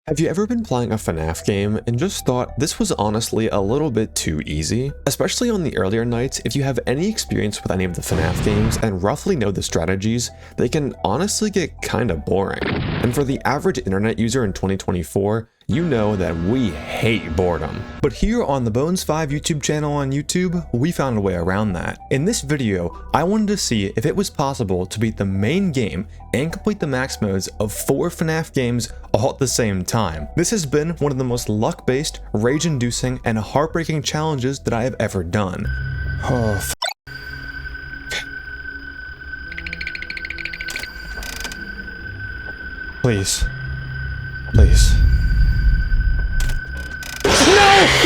Have you ever been playing a FNAF game and just thought this was honestly a little bit too easy? Especially on the earlier nights, if you have any experience with any of the FNAF games and roughly know the strategies, they can honestly get kinda boring. And for the average internet user in 2024, you know that we hate boredom. But here on the Bones5 YouTube channel on YouTube, we found a way around that. In this video, I wanted to see if it was possible to beat the main game and complete the max modes of 4 FNAF games all at the same time. This has been one of the most luck-based, rage-inducing, and heartbreaking challenges that I have ever done. Oh, Please. Please.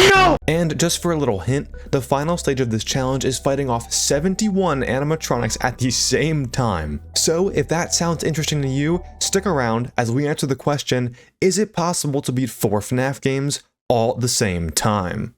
No! And just for a little hint, the final stage of this challenge is fighting off 71 animatronics at the same time. So if that sounds interesting to you, stick around as we answer the question, is it possible to beat 4 FNAF games all at the same time?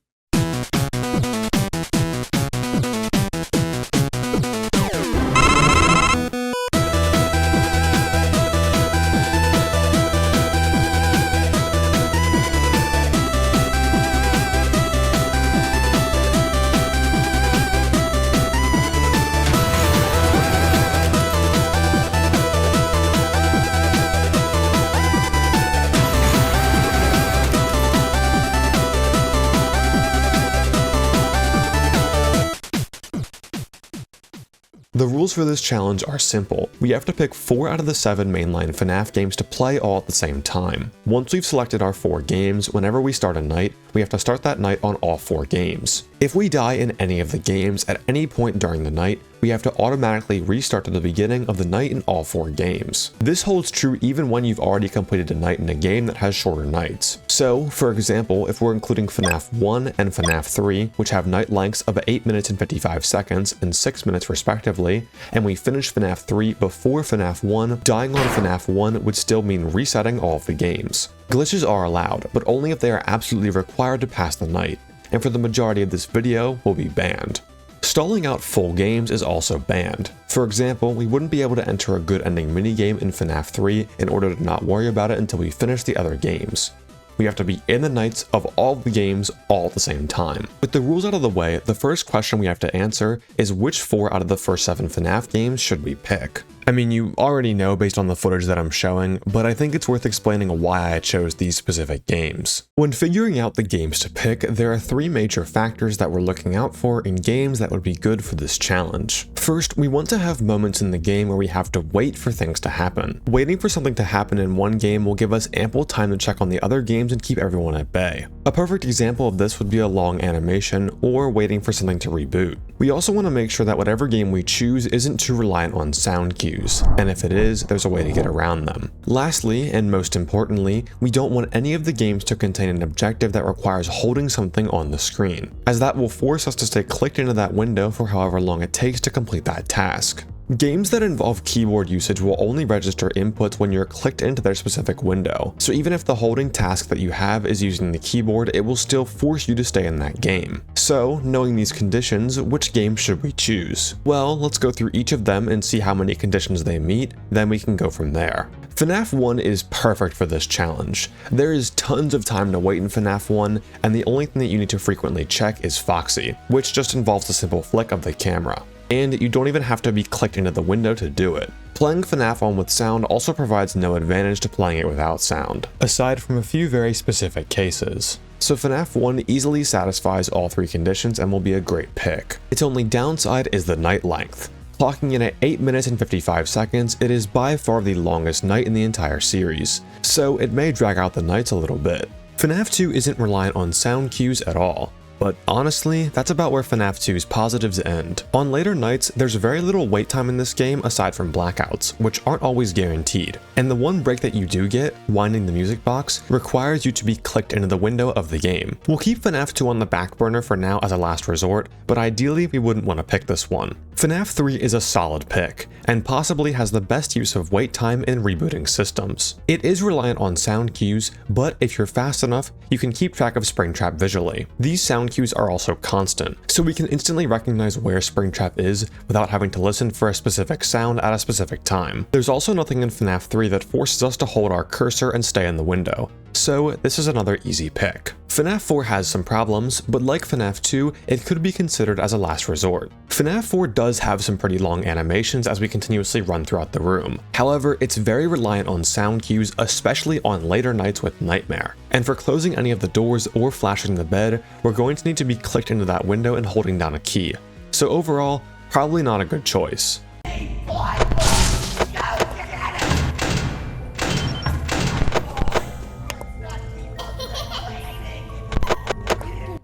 The rules for this challenge are simple. We have to pick 4 out of the 7 mainline FNAF games to play all at the same time. Once we've selected our 4 games, whenever we start a night, we have to start that night on all 4 games. If we die in any of the games at any point during the night, we have to automatically restart to the beginning of the night in all 4 games. This holds true even when you've already completed a night in a game that has shorter nights. So, for example, if we're including FNAF 1 and FNAF 3, which have night lengths of 8 minutes and 55 seconds and 6 minutes respectively, and we finish FNAF 3 before FNAF 1, dying on FNAF 1 would still mean resetting all of the games. Glitches are allowed, but only if they are absolutely required to pass the night, and for the majority of this video will be banned. Stalling out full games is also banned. For example, we wouldn't be able to enter a good ending minigame in FNAF 3 in order to not worry about it until we finish the other games. We have to be in the nights of all the games all at the same time. With the rules out of the way, the first question we have to answer is which 4 out of the first 7 FNAF games should we pick? I mean, you already know based on the footage that I'm showing, but I think it's worth explaining why I chose these specific games. When figuring out the games to pick, there are 3 major factors that we're looking out for in games that would be good for this challenge. First, we want to have moments in the game where we have to wait for things to happen. Waiting for something to happen in one game will give us ample time to check on the other games and keep everyone at bay. A perfect example of this would be a long animation or waiting for something to reboot. We also want to make sure that whatever game we choose isn't too reliant on sound cues, and if it is, there's a way to get around them. Lastly, and most importantly, we don't want any of the games to contain an objective that requires holding something on the screen, as that will force us to stay clicked into that window for however long it takes to complete that task. Games that involve keyboard usage will only register inputs when you're clicked into their specific window, so even if the holding task that you have is using the keyboard, it will still force you to stay in that game. So, knowing these conditions, which game should we choose? Well, let's go through each of them and see how many conditions they meet, then we can go from there. FNAF 1 is perfect for this challenge. There is tons of time to wait in FNAF 1, and the only thing that you need to frequently check is Foxy, which just involves a simple flick of the camera. And you don't even have to be clicked into the window to do it. Playing FNAF on with sound also provides no advantage to playing it without sound, aside from a few very specific cases. So FNAF 1 easily satisfies all 3 conditions and will be a great pick. Its only downside is the night length. Clocking in at 8 minutes and 55 seconds, it is by far the longest night in the entire series, so it may drag out the nights a little bit. FNAF 2 isn't reliant on sound cues at all. But honestly, that's about where FNAF 2's positives end. On later nights, there's very little wait time in this game aside from blackouts, which aren't always guaranteed. And the one break that you do get, winding the music box, requires you to be clicked into the window of the game. We'll keep FNAF 2 on the back burner for now as a last resort, but ideally we wouldn't want to pick this one. FNAF 3 is a solid pick, and possibly has the best use of wait time in rebooting systems. It is reliant on sound cues, but if you're fast enough, you can keep track of Springtrap visually. These sound cues are also constant, so we can instantly recognize where Springtrap is without having to listen for a specific sound at a specific time. There's also nothing in FNAF 3 that forces us to hold our cursor and stay in the window, so this is another easy pick. FNAF 4 has some problems, but like FNAF 2, it could be considered as a last resort. FNAF 4 does have some pretty long animations as we continuously run throughout the room. However, it's very reliant on sound cues, especially on later nights with Nightmare. And for closing any of the doors or flashing the bed, we're going to need to be clicked into that window and holding down a key. So overall, probably not a good choice.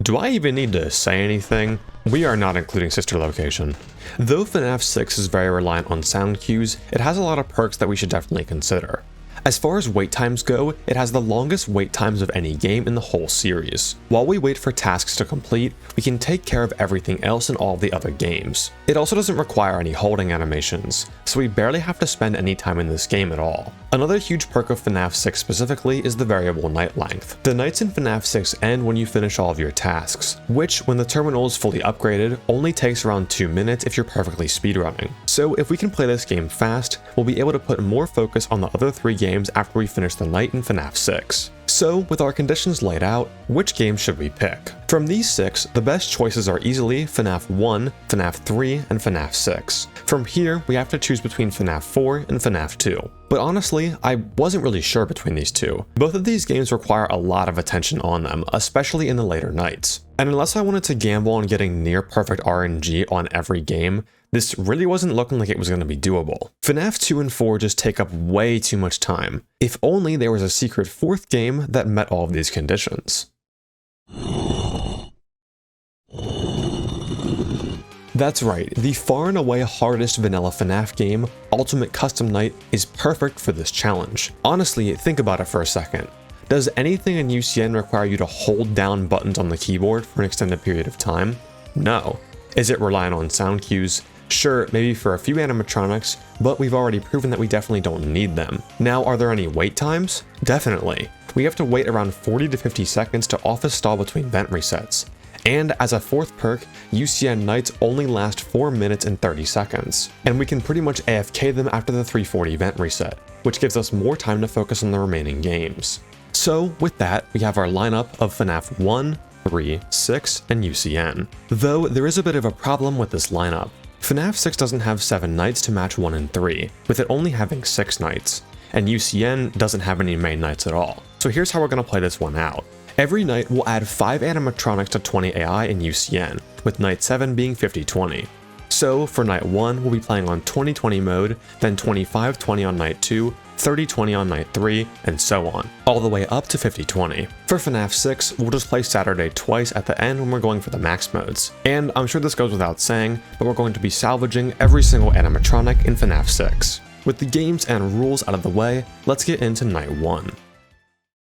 Do I even need to say anything? We are not including sister location. Though FNAF 6 is very reliant on sound cues, it has a lot of perks that we should definitely consider. As far as wait times go, it has the longest wait times of any game in the whole series. While we wait for tasks to complete, we can take care of everything else in all the other games. It also doesn't require any holding animations, so we barely have to spend any time in this game at all. Another huge perk of FNAF 6 specifically is the variable night length. The nights in FNAF 6 end when you finish all of your tasks, which, when the terminal is fully upgraded, only takes around 2 minutes if you're perfectly speedrunning. So if we can play this game fast, we'll be able to put more focus on the other 3 games after we finish the night in FNAF 6. So, with our conditions laid out, which game should we pick? From these 6, the best choices are easily FNAF 1, FNAF 3, and FNAF 6. From here, we have to choose between FNAF 4 and FNAF 2. But honestly, I wasn't really sure between these two. Both of these games require a lot of attention on them, especially in the later nights. And unless I wanted to gamble on getting near perfect RNG on every game, this really wasn't looking like it was going to be doable. FNAF 2 and 4 just take up way too much time. If only there was a secret 4th game that met all of these conditions. That's right, the far and away hardest vanilla FNAF game, Ultimate Custom Night, is perfect for this challenge. Honestly, think about it for a second. Does anything in UCN require you to hold down buttons on the keyboard for an extended period of time? No. Is it reliant on sound cues? Sure, maybe for a few animatronics, but we've already proven that we definitely don't need them. Now, are there any wait times? Definitely. We have to wait around 40 to 50 seconds to office stall between vent resets. And as a 4th perk, UCN nights only last 4 minutes and 30 seconds. And we can pretty much AFK them after the 340 vent reset, which gives us more time to focus on the remaining games. So with that, we have our lineup of FNAF 1, 3, 6, and UCN. Though there is a bit of a problem with this lineup. FNAF 6 doesn't have 7 nights to match 1 and 3, with it only having 6 nights, and UCN doesn't have any main nights at all. So here's how we're going to play this one out. Every night we'll add 5 animatronics to 20 AI in UCN, with night 7 being 50-20. So for night 1 we'll be playing on 20-20 mode, then 25-20 on night 2, 30-20 on night 3, and so on, all the way up to 50-20. For FNAF 6, we'll just play Saturday twice at the end when we're going for the max modes. And I'm sure this goes without saying, but we're going to be salvaging every single animatronic in FNAF 6. With the games and rules out of the way, let's get into night 1.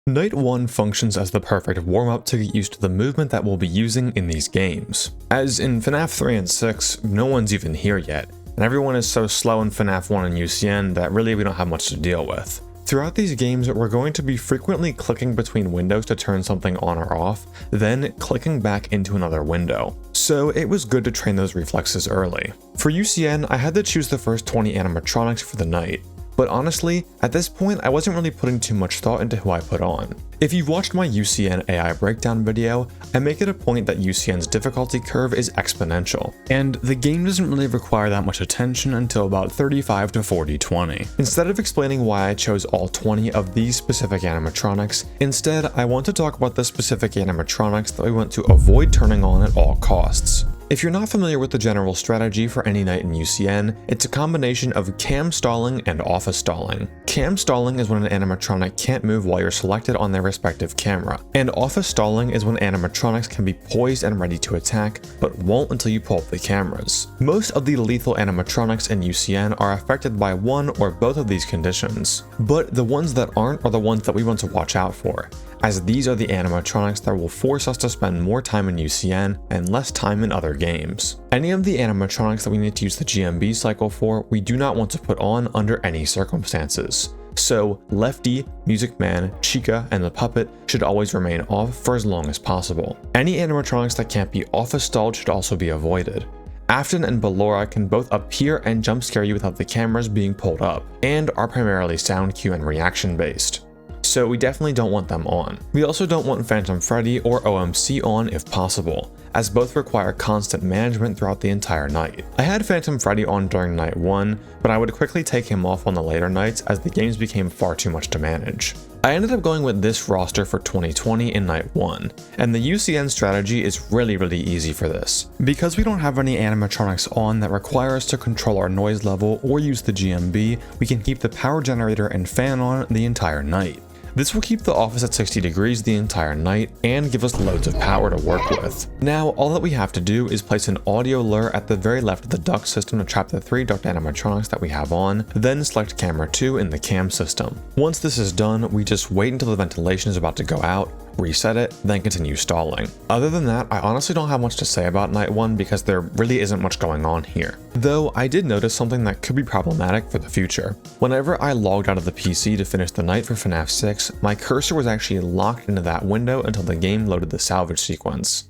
Night 1 functions as the perfect warm-up to get used to the movement that we'll be using in these games. As in FNAF 3 and 6, no one's even here yet, and everyone is so slow in FNAF 1 and UCN that really we don't have much to deal with. Throughout these games, we're going to be frequently clicking between windows to turn something on or off, then clicking back into another window. So it was good to train those reflexes early. For UCN, I had to choose the first 20 animatronics for the night. But honestly, at this point I wasn't really putting too much thought into who I put on. If you've watched my UCN AI breakdown video, I make it a point that UCN's difficulty curve is exponential, and the game doesn't really require that much attention until about 35 to 40-20. Instead of explaining why I chose all 20 of these specific animatronics, instead I want to talk about the specific animatronics that we want to avoid turning on at all costs. If you're not familiar with the general strategy for any night in UCN, it's a combination of cam stalling and office stalling. Cam stalling is when an animatronic can't move while you're selected on their respective camera, and office stalling is when animatronics can be poised and ready to attack, but won't until you pull up the cameras. Most of the lethal animatronics in UCN are affected by one or both of these conditions, but the ones that aren't are the ones that we want to watch out for, as these are the animatronics that will force us to spend more time in UCN and less time in other games. Any of the animatronics that we need to use the GMB cycle for, we do not want to put on under any circumstances. So Lefty, Music Man, Chica, and the puppet should always remain off for as long as possible. Any animatronics that can't be office stalled should also be avoided. Afton and Ballora can both appear and jump scare you without the cameras being pulled up, and are primarily sound cue and reaction based. So we definitely don't want them on. We also don't want Phantom Freddy or OMC on if possible, as both require constant management throughout the entire night. I had Phantom Freddy on during night 1, but I would quickly take him off on the later nights as the games became far too much to manage. I ended up going with this roster for 2020 in night 1, and the UCN strategy is really easy for this. Because we don't have any animatronics on that require us to control our noise level or use the GMB, we can keep the power generator and fan on the entire night. This will keep the office at 60 degrees the entire night and give us loads of power to work with. Now, all that we have to do is place an audio lure at the very left of the duct system to trap the 3 duct animatronics that we have on, then select camera 2 in the cam system. Once this is done, we just wait until the ventilation is about to go out, reset it, then continue stalling. Other than that, I honestly don't have much to say about night 1 because there really isn't much going on here. Though I did notice something that could be problematic for the future. Whenever I logged out of the PC to finish the night for FNAF 6, my cursor was actually locked into that window until the game loaded the salvage sequence.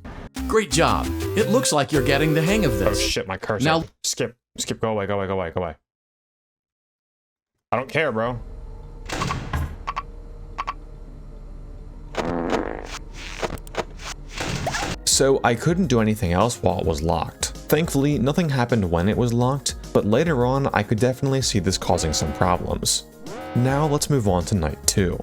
Great job. It looks like you're getting the hang of this. Oh shit, my cursor. Now skip, go away. I don't care, bro. So I couldn't do anything else while it was locked. Thankfully, nothing happened when it was locked, but later on I could definitely see this causing some problems. Now let's move on to night 2.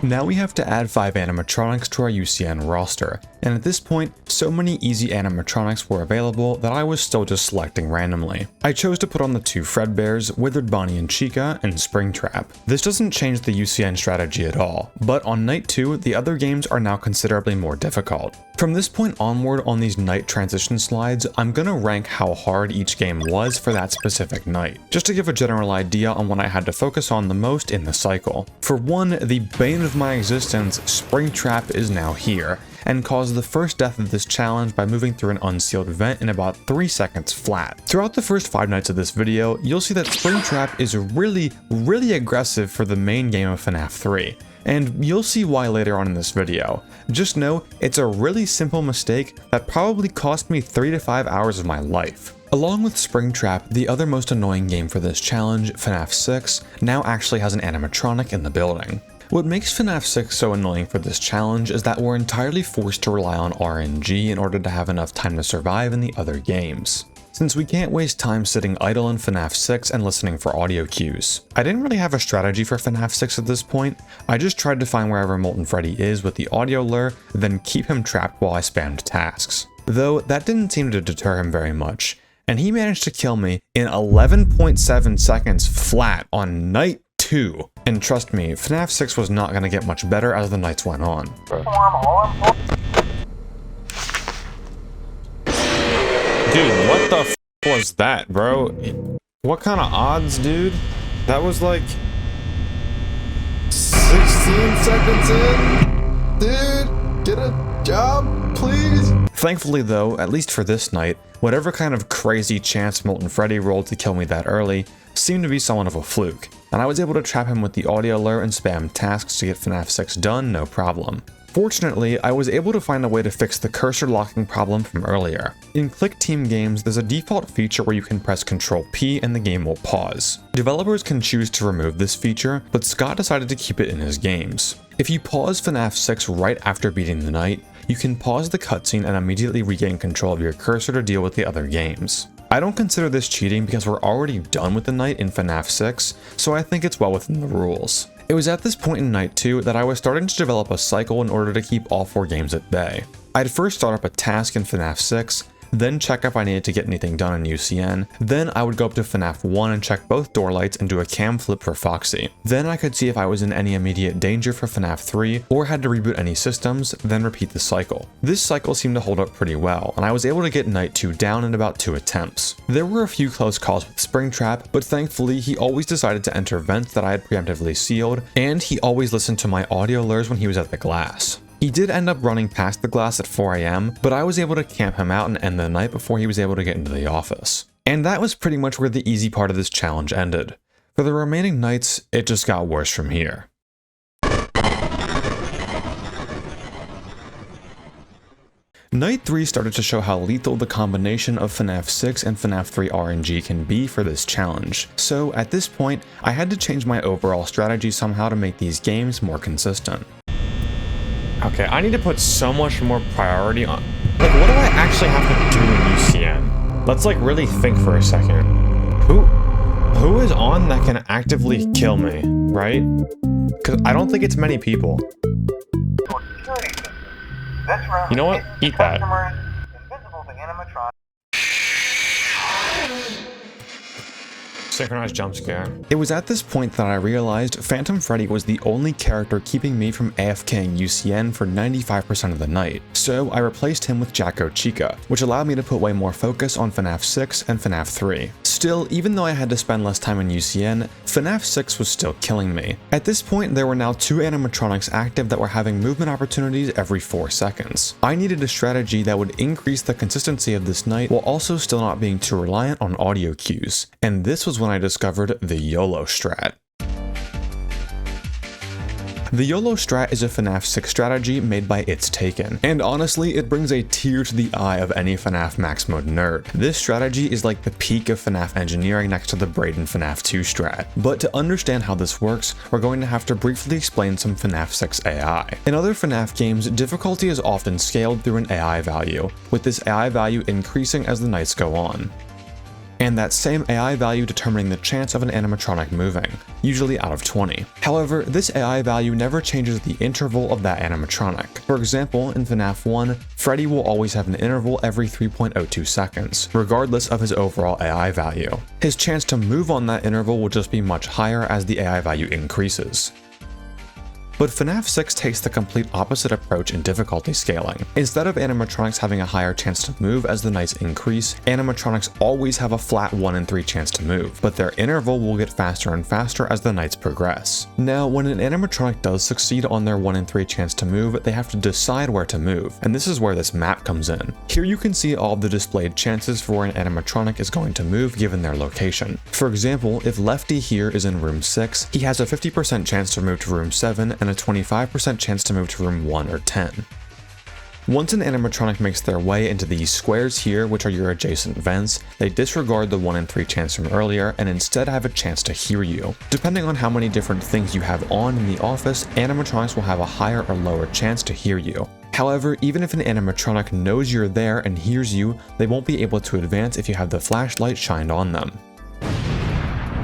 Now we have to add 5 animatronics to our UCN roster, and at this point, so many easy animatronics were available that I was still just selecting randomly. I chose to put on the 2 Fredbears, Withered Bonnie and Chica, and Springtrap. This doesn't change the UCN strategy at all, but on night 2, the other games are now considerably more difficult. From this point onward on these night transition slides, I'm gonna rank how hard each game was for that specific night, just to give a general idea on what I had to focus on the most in the cycle. For one, the bane of my existence, Springtrap, is now here, and caused the first death of this challenge by moving through an unsealed vent in about 3 seconds flat. Throughout the first 5 nights of this video, you'll see that Springtrap is really aggressive for the main game of FNAF 3. And you'll see why later on in this video. Just know, it's a really simple mistake that probably cost me 3 to 5 hours of my life. Along with Springtrap, the other most annoying game for this challenge, FNAF 6, now actually has an animatronic in the building. What makes FNAF 6 so annoying for this challenge is that we're entirely forced to rely on RNG in order to have enough time to survive in the other games, since we can't waste time sitting idle in FNAF 6 and listening for audio cues. I didn't really have a strategy for FNAF 6 at this point. I just tried to find wherever Molten Freddy is with the audio lure, then keep him trapped while I spammed tasks. Though that didn't seem to deter him very much, and he managed to kill me in 11.7 seconds flat on night 2. And trust me, FNAF 6 was not going to get much better as the nights went on. Dude, what the f was that, bro? What kind of odds, dude? That was like 16 seconds in? Dude, get a job, please? Thankfully though, at least for this night, whatever kind of crazy chance Molten Freddy rolled to kill me that early seemed to be somewhat of a fluke, and I was able to trap him with the audio lure and spam tasks to get FNAF 6 done no problem. Fortunately, I was able to find a way to fix the cursor locking problem from earlier. In Click Team games, there's a default feature where you can press Ctrl P and the game will pause. Developers can choose to remove this feature, but Scott decided to keep it in his games. If you pause FNAF 6 right after beating the night, you can pause the cutscene and immediately regain control of your cursor to deal with the other games. I don't consider this cheating because we're already done with the night in FNAF 6, so I think it's well within the rules. It was at this point in night 2 that I was starting to develop a cycle in order to keep all 4 games at bay. I'd first start up a task in FNAF 6, then check if I needed to get anything done in UCN, then I would go up to FNAF 1 and check both door lights and do a cam flip for Foxy. Then I could see if I was in any immediate danger for FNAF 3 or had to reboot any systems, then repeat the cycle. This cycle seemed to hold up pretty well, and I was able to get night 2 down in about 2 attempts. There were a few close calls with Springtrap, but thankfully he always decided to enter vents that I had preemptively sealed, and he always listened to my audio lures when he was at the glass. He did end up running past the glass at 4 AM, but I was able to camp him out and end the night before he was able to get into the office. And that was pretty much where the easy part of this challenge ended. For the remaining nights, it just got worse from here. Night 3 started to show how lethal the combination of FNAF 6 and FNAF 3 RNG can be for this challenge, so at this point, I had to change my overall strategy somehow to make these games more consistent. Okay, I need to put so much more priority on... Like, what do I actually have to do in UCN? Let's like really think for a second. Who is on that can actively kill me, right? Because I don't think it's many people. You know what? Eat that. Synchronized jump scare. It was at this point that I realized Phantom Freddy was the only character keeping me from AFKing UCN for 95% of the night, so I replaced him with Jacko Chica, which allowed me to put way more focus on FNAF 6 and FNAF 3. Still, even though I had to spend less time in UCN, FNAF 6 was still killing me. At this point, there were now 2 animatronics active that were having movement opportunities every 4 seconds. I needed a strategy that would increase the consistency of this night while also still not being too reliant on audio cues, and this was when I discovered the YOLO strat. The YOLO strat is a FNAF 6 strategy made by It's Taken, and honestly, it brings a tear to the eye of any FNAF Max Mode nerd. This strategy is like the peak of FNAF engineering next to the Braden FNAF 2 strat. But to understand how this works, we're going to have to briefly explain some FNAF 6 AI. In other FNAF games, difficulty is often scaled through an AI value, with this AI value increasing as the nights go on, and that same AI value determining the chance of an animatronic moving, usually out of 20. However, this AI value never changes the interval of that animatronic. For example, in FNAF 1, Freddy will always have an interval every 3.02 seconds, regardless of his overall AI value. His chance to move on that interval will just be much higher as the AI value increases. But FNAF 6 takes the complete opposite approach in difficulty scaling. Instead of animatronics having a higher chance to move as the nights increase, animatronics always have a flat 1 in 3 chance to move, but their interval will get faster and faster as the nights progress. Now, when an animatronic does succeed on their 1 in 3 chance to move, they have to decide where to move, and this is where this map comes in. Here you can see all the displayed chances for where an animatronic is going to move given their location. For example, if Lefty here is in room 6, he has a 50% chance to move to room 7 and a 25% chance to move to room 1 or 10. Once an animatronic makes their way into these squares here, which are your adjacent vents, they disregard the 1 in 3 chance from earlier and instead have a chance to hear you. Depending on how many different things you have on in the office, animatronics will have a higher or lower chance to hear you. However, even if an animatronic knows you're there and hears you, they won't be able to advance if you have the flashlight shined on them.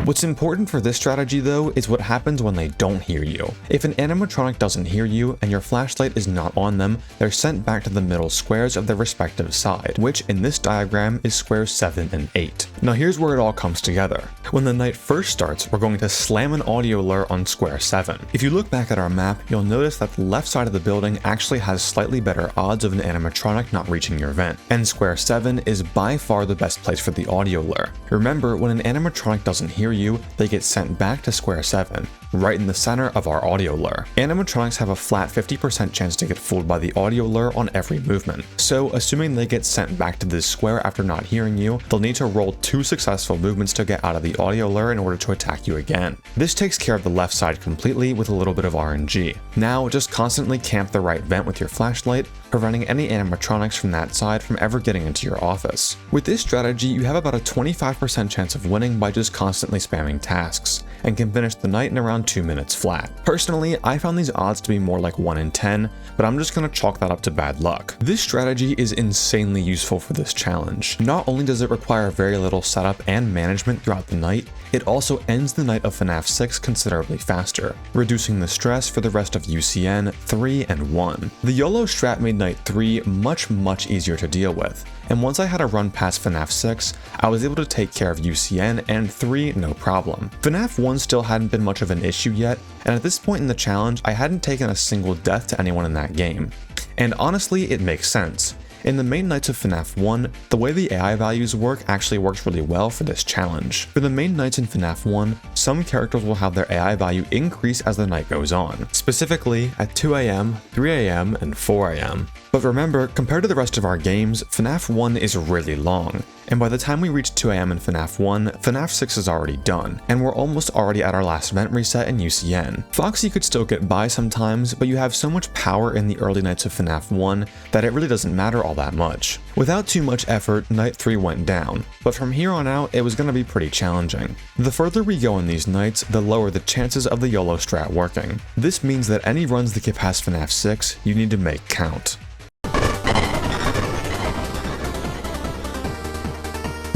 What's important for this strategy though is what happens when they don't hear you. If an animatronic doesn't hear you and your flashlight is not on them, they're sent back to the middle squares of their respective side, which in this diagram is squares 7 and 8. Now here's where it all comes together. When the night first starts, we're going to slam an audio lure on square 7. If you look back at our map, you'll notice that the left side of the building actually has slightly better odds of an animatronic not reaching your vent, and square 7 is by far the best place for the audio lure. Remember, when an animatronic doesn't hear you, they get sent back to square 7, right in the center of our audio lure. Animatronics have a flat 50% chance to get fooled by the audio lure on every movement, so assuming they get sent back to this square after not hearing you, they'll need to roll 2 successful movements to get out of the audio lure in order to attack you again. This takes care of the left side completely with a little bit of RNG. Now just constantly camp the right vent with your flashlight, preventing any animatronics from that side from ever getting into your office. With this strategy, you have about a 25% chance of winning by just constantly spamming tasks, and can finish the night in around 2 minutes flat. Personally, I found these odds to be more like 1 in 10, but I'm just gonna chalk that up to bad luck. This strategy is insanely useful for this challenge. Not only does it require very little setup and management throughout the night, it also ends the night of FNAF 6 considerably faster, reducing the stress for the rest of UCN 3 and 1. The YOLO strat made night 3 much easier to deal with, and once I had a run past FNAF 6, I was able to take care of UCN and 3 no problem. FNAF 1 still hadn't been much of an issue yet, and at this point in the challenge, I hadn't taken a single death to anyone in that game. And honestly, it makes sense. In the main nights of FNAF 1, the way the AI values work actually works really well for this challenge. For the main nights in FNAF 1, some characters will have their AI value increase as the night goes on, specifically at 2 AM, 3 AM, and 4 AM. But remember, compared to the rest of our games, FNAF 1 is really long, and by the time we reach 2 AM in FNAF 1, FNAF 6 is already done, and we're almost already at our last event reset in UCN. Foxy could still get by sometimes, but you have so much power in the early nights of FNAF 1 that it really doesn't matter all that much. Without too much effort, night 3 went down, but from here on out, it was going to be pretty challenging. The further we go in these nights, the lower the chances of the YOLO strat working. This means that any runs that get past FNAF 6, you need to make count.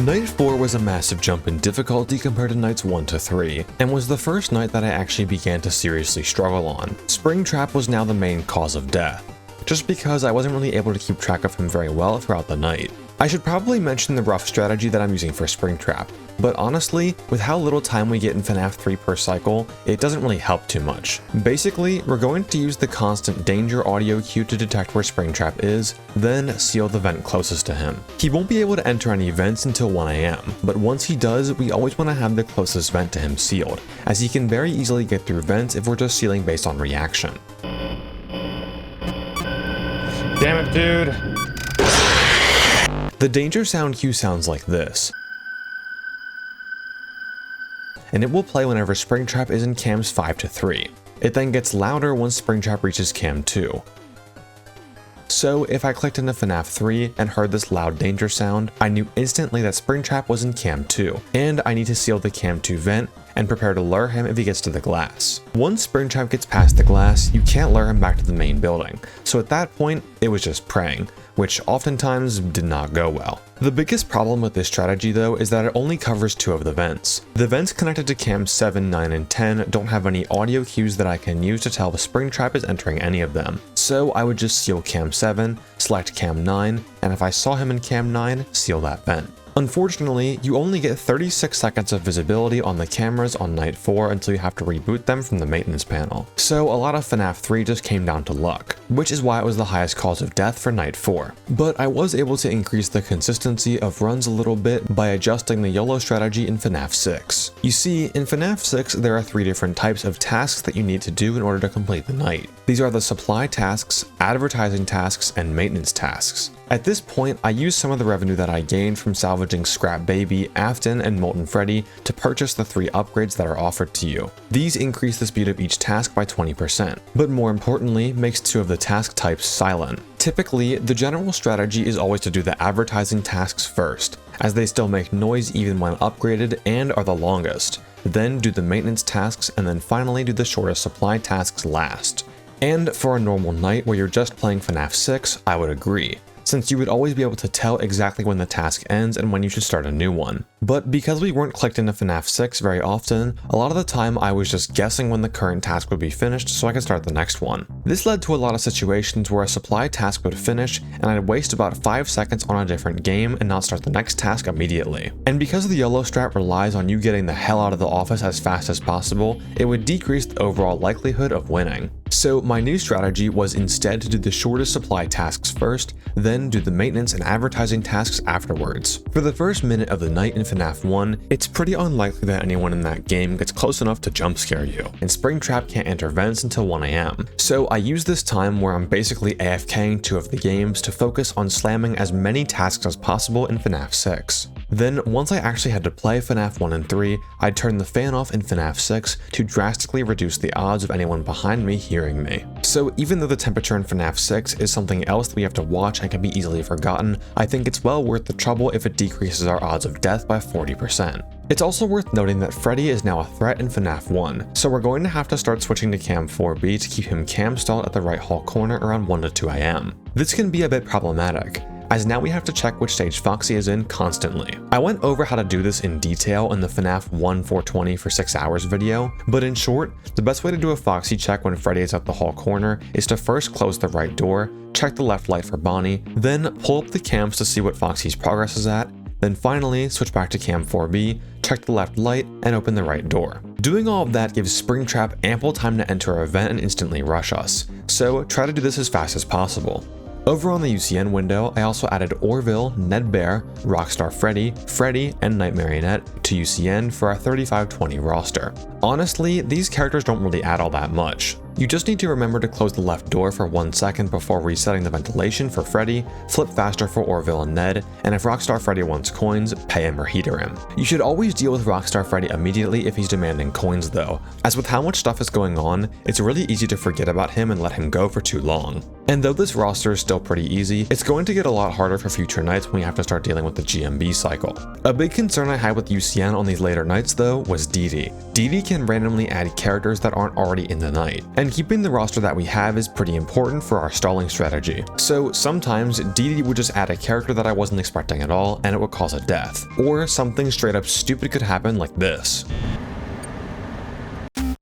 Night 4 was a massive jump in difficulty compared to nights 1 to 3, and was the first night that I actually began to seriously struggle on. Springtrap was now the main cause of death, just because I wasn't really able to keep track of him very well throughout the night. I should probably mention the rough strategy that I'm using for Springtrap, but honestly, with how little time we get in FNAF 3 per cycle, it doesn't really help too much. Basically, we're going to use the constant danger audio cue to detect where Springtrap is, then seal the vent closest to him. He won't be able to enter any vents until 1 AM, but once he does, we always want to have the closest vent to him sealed, as he can very easily get through vents if we're just sealing based on reaction. Damn it, dude! The danger sound cue sounds like this, and it will play whenever Springtrap is in cams 5 to 3. It then gets louder once Springtrap reaches cam 2. So if I clicked into FNAF 3 and heard this loud danger sound, I knew instantly that Springtrap was in cam 2, and I need to seal the cam 2 vent and prepare to lure him if he gets to the glass. Once Springtrap gets past the glass, you can't lure him back to the main building, so at that point, it was just praying, which oftentimes did not go well. The biggest problem with this strategy though is that it only covers 2 of the vents. The vents connected to cams 7, 9, and 10 don't have any audio cues that I can use to tell if Springtrap is entering any of them, so I would just seal cam 7, select cam 9, and if I saw him in cam 9, seal that vent. Unfortunately, you only get 36 seconds of visibility on the cameras on night 4 until you have to reboot them from the maintenance panel. So a lot of FNAF 3 just came down to luck, which is why it was the highest cause of death for night 4. But I was able to increase the consistency of runs a little bit by adjusting the YOLO strategy in FNAF 6. You see, in FNAF 6 there are 3 different types of tasks that you need to do in order to complete the night. These are the supply tasks, advertising tasks, and maintenance tasks. At this point, I used some of the revenue that I gained from salvaging Scrap Baby, Afton, and Molten Freddy to purchase the 3 upgrades that are offered to you. These increase the speed of each task by 20%, but more importantly, makes 2 of the task types silent. Typically, the general strategy is always to do the advertising tasks first, as they still make noise even when upgraded and are the longest. Then do the maintenance tasks, and then finally do the shortest supply tasks last. And for a normal night where you're just playing FNAF 6, I would agree, since you would always be able to tell exactly when the task ends and when you should start a new one. But because we weren't clicked into FNAF 6 very often, a lot of the time I was just guessing when the current task would be finished so I could start the next one. This led to a lot of situations where a supply task would finish and I'd waste about 5 seconds on a different game and not start the next task immediately. And because the YOLO strat relies on you getting the hell out of the office as fast as possible, it would decrease the overall likelihood of winning. So my new strategy was instead to do the shortest supply tasks first, then do the maintenance and advertising tasks afterwards. For the first minute of the night in FNAF 1, it's pretty unlikely that anyone in that game gets close enough to jump scare you, and Springtrap can't enter vents until 1 AM. So I use this time where I'm basically AFKing 2 of the games to focus on slamming as many tasks as possible in FNAF 6. Then, once I actually had to play FNAF 1 and 3, I'd turn the fan off in FNAF 6 to drastically reduce the odds of anyone behind me hearing me. So even though the temperature in FNAF 6 is something else that we have to watch and can be easily forgotten, I think it's well worth the trouble if it decreases our odds of death by 40%. It's also worth noting that Freddy is now a threat in FNAF 1, so we're going to have to start switching to cam 4B to keep him cam stalled at the right hall corner around 1 to 2 AM. This can be a bit problematic, as now we have to check which stage Foxy is in constantly. I went over how to do this in detail in the FNAF 1 420 for 6 hours video, but in short, the best way to do a Foxy check when Freddy is at the hall corner is to first close the right door, check the left light for Bonnie, then pull up the cams to see what Foxy's progress is at, then finally switch back to cam 4B, check the left light, and open the right door. Doing all of that gives Springtrap ample time to enter our event and instantly rush us, so try to do this as fast as possible. Over on the UCN window, I also added Orville, Ned Bear, Rockstar Freddy, Freddy, and Night Marionette to UCN for our 3520 roster. Honestly, these characters don't really add all that much. You just need to remember to close the left door for 1 second before resetting the ventilation for Freddy, flip faster for Orville and Ned, and if Rockstar Freddy wants coins, pay him or heater him. You should always deal with Rockstar Freddy immediately if he's demanding coins though, as with how much stuff is going on, it's really easy to forget about him and let him go for too long. And though this roster is still pretty easy, it's going to get a lot harder for future nights when you have to start dealing with the GMB cycle. A big concern I had with UCN on these later nights though was DD. DD can randomly add characters that aren't already in the night, and keeping the roster that we have is pretty important for our stalling strategy. So sometimes DD would just add a character that I wasn't expecting at all and it would cause a death, or something straight up stupid could happen like this. I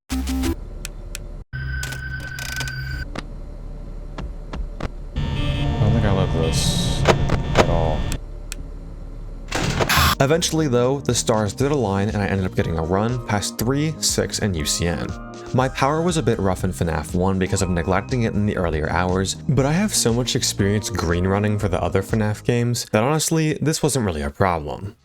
don't think I love this at all. Eventually though, the stars did align and I ended up getting a run past 3, 6, and UCN. My power was a bit rough in FNAF 1 because of neglecting it in the earlier hours, but I have so much experience green running for the other FNAF games that honestly, this wasn't really a problem.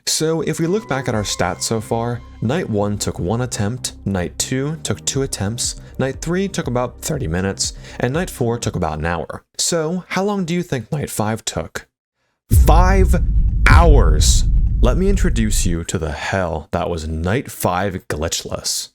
So if we look back at our stats so far, Night 1 took 1 attempt, Night 2 took 2 attempts, Night 3 took about 30 minutes, and Night 4 took about an hour. So how long do you think Night 5 took? 5 hours! Let me introduce you to the hell that was Night 5 glitchless.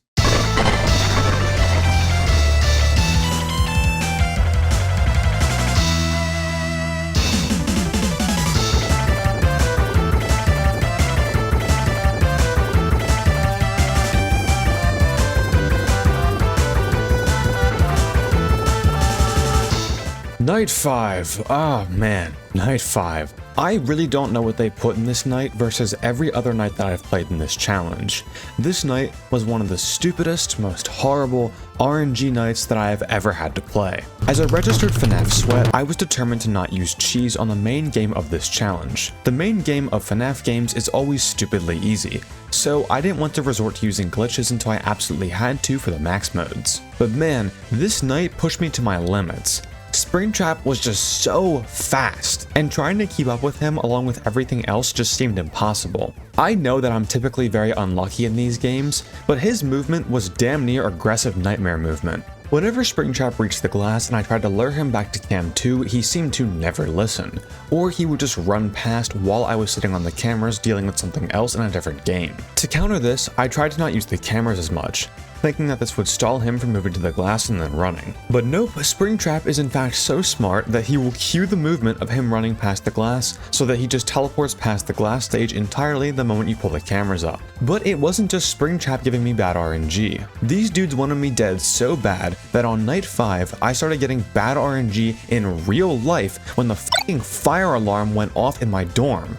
Night 5, oh man, Night 5. I really don't know what they put in this night versus every other night that I've played in this challenge. This night was one of the stupidest, most horrible RNG nights that I have ever had to play. As a registered FNAF sweat, I was determined to not use cheese on the main game of this challenge. The main game of FNAF games is always stupidly easy, so I didn't want to resort to using glitches until I absolutely had to for the max modes. But man, this night pushed me to my limits. Springtrap was just so fast, and trying to keep up with him along with everything else just seemed impossible. I know that I'm typically very unlucky in these games, but his movement was damn near aggressive nightmare movement. Whenever Springtrap reached the glass and I tried to lure him back to Cam 2, he seemed to never listen, or he would just run past while I was sitting on the cameras dealing with something else in a different game. To counter this, I tried to not use the cameras as much, thinking that this would stall him from moving to the glass and then running. But nope, Springtrap is in fact so smart that he will cue the movement of him running past the glass so that he just teleports past the glass stage entirely the moment you pull the cameras up. But it wasn't just Springtrap giving me bad RNG. These dudes wanted me dead so bad that on Night 5, I started getting bad RNG in real life when the fucking fire alarm went off in my dorm.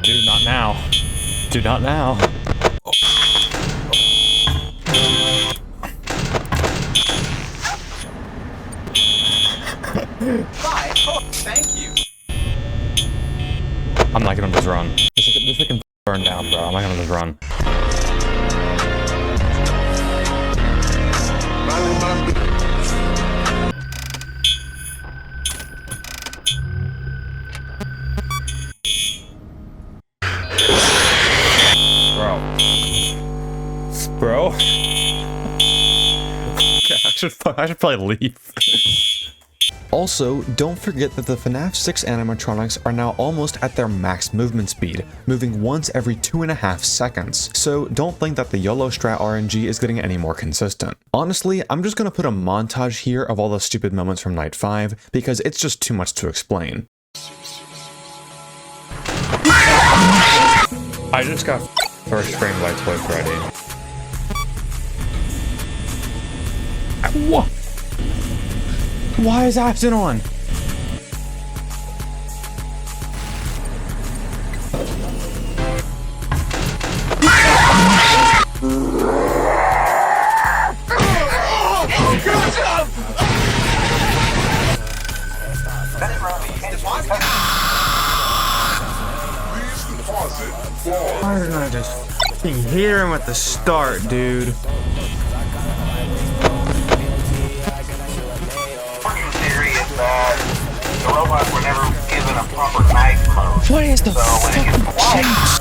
Dude, not now. Dude, not now. Bye. Oh, thank you. I'm not gonna just run. This thing can burn down, bro. I'm not gonna just run. Bro. I should probably leave. Also, don't forget that the FNAF 6 animatronics are now almost at their max movement speed, moving once every 2.5 seconds, so don't think that the YOLO strat RNG is getting any more consistent. Honestly, I'm just gonna put a montage here of all the stupid moments from Night 5, because it's just too much to explain. I just got first frame by Toy Freddy. What? Why is Afton on? Why didn't I just fucking hear him at the start, dude? Working theory is that the robots were never given a proper night mode. What is the fucking change?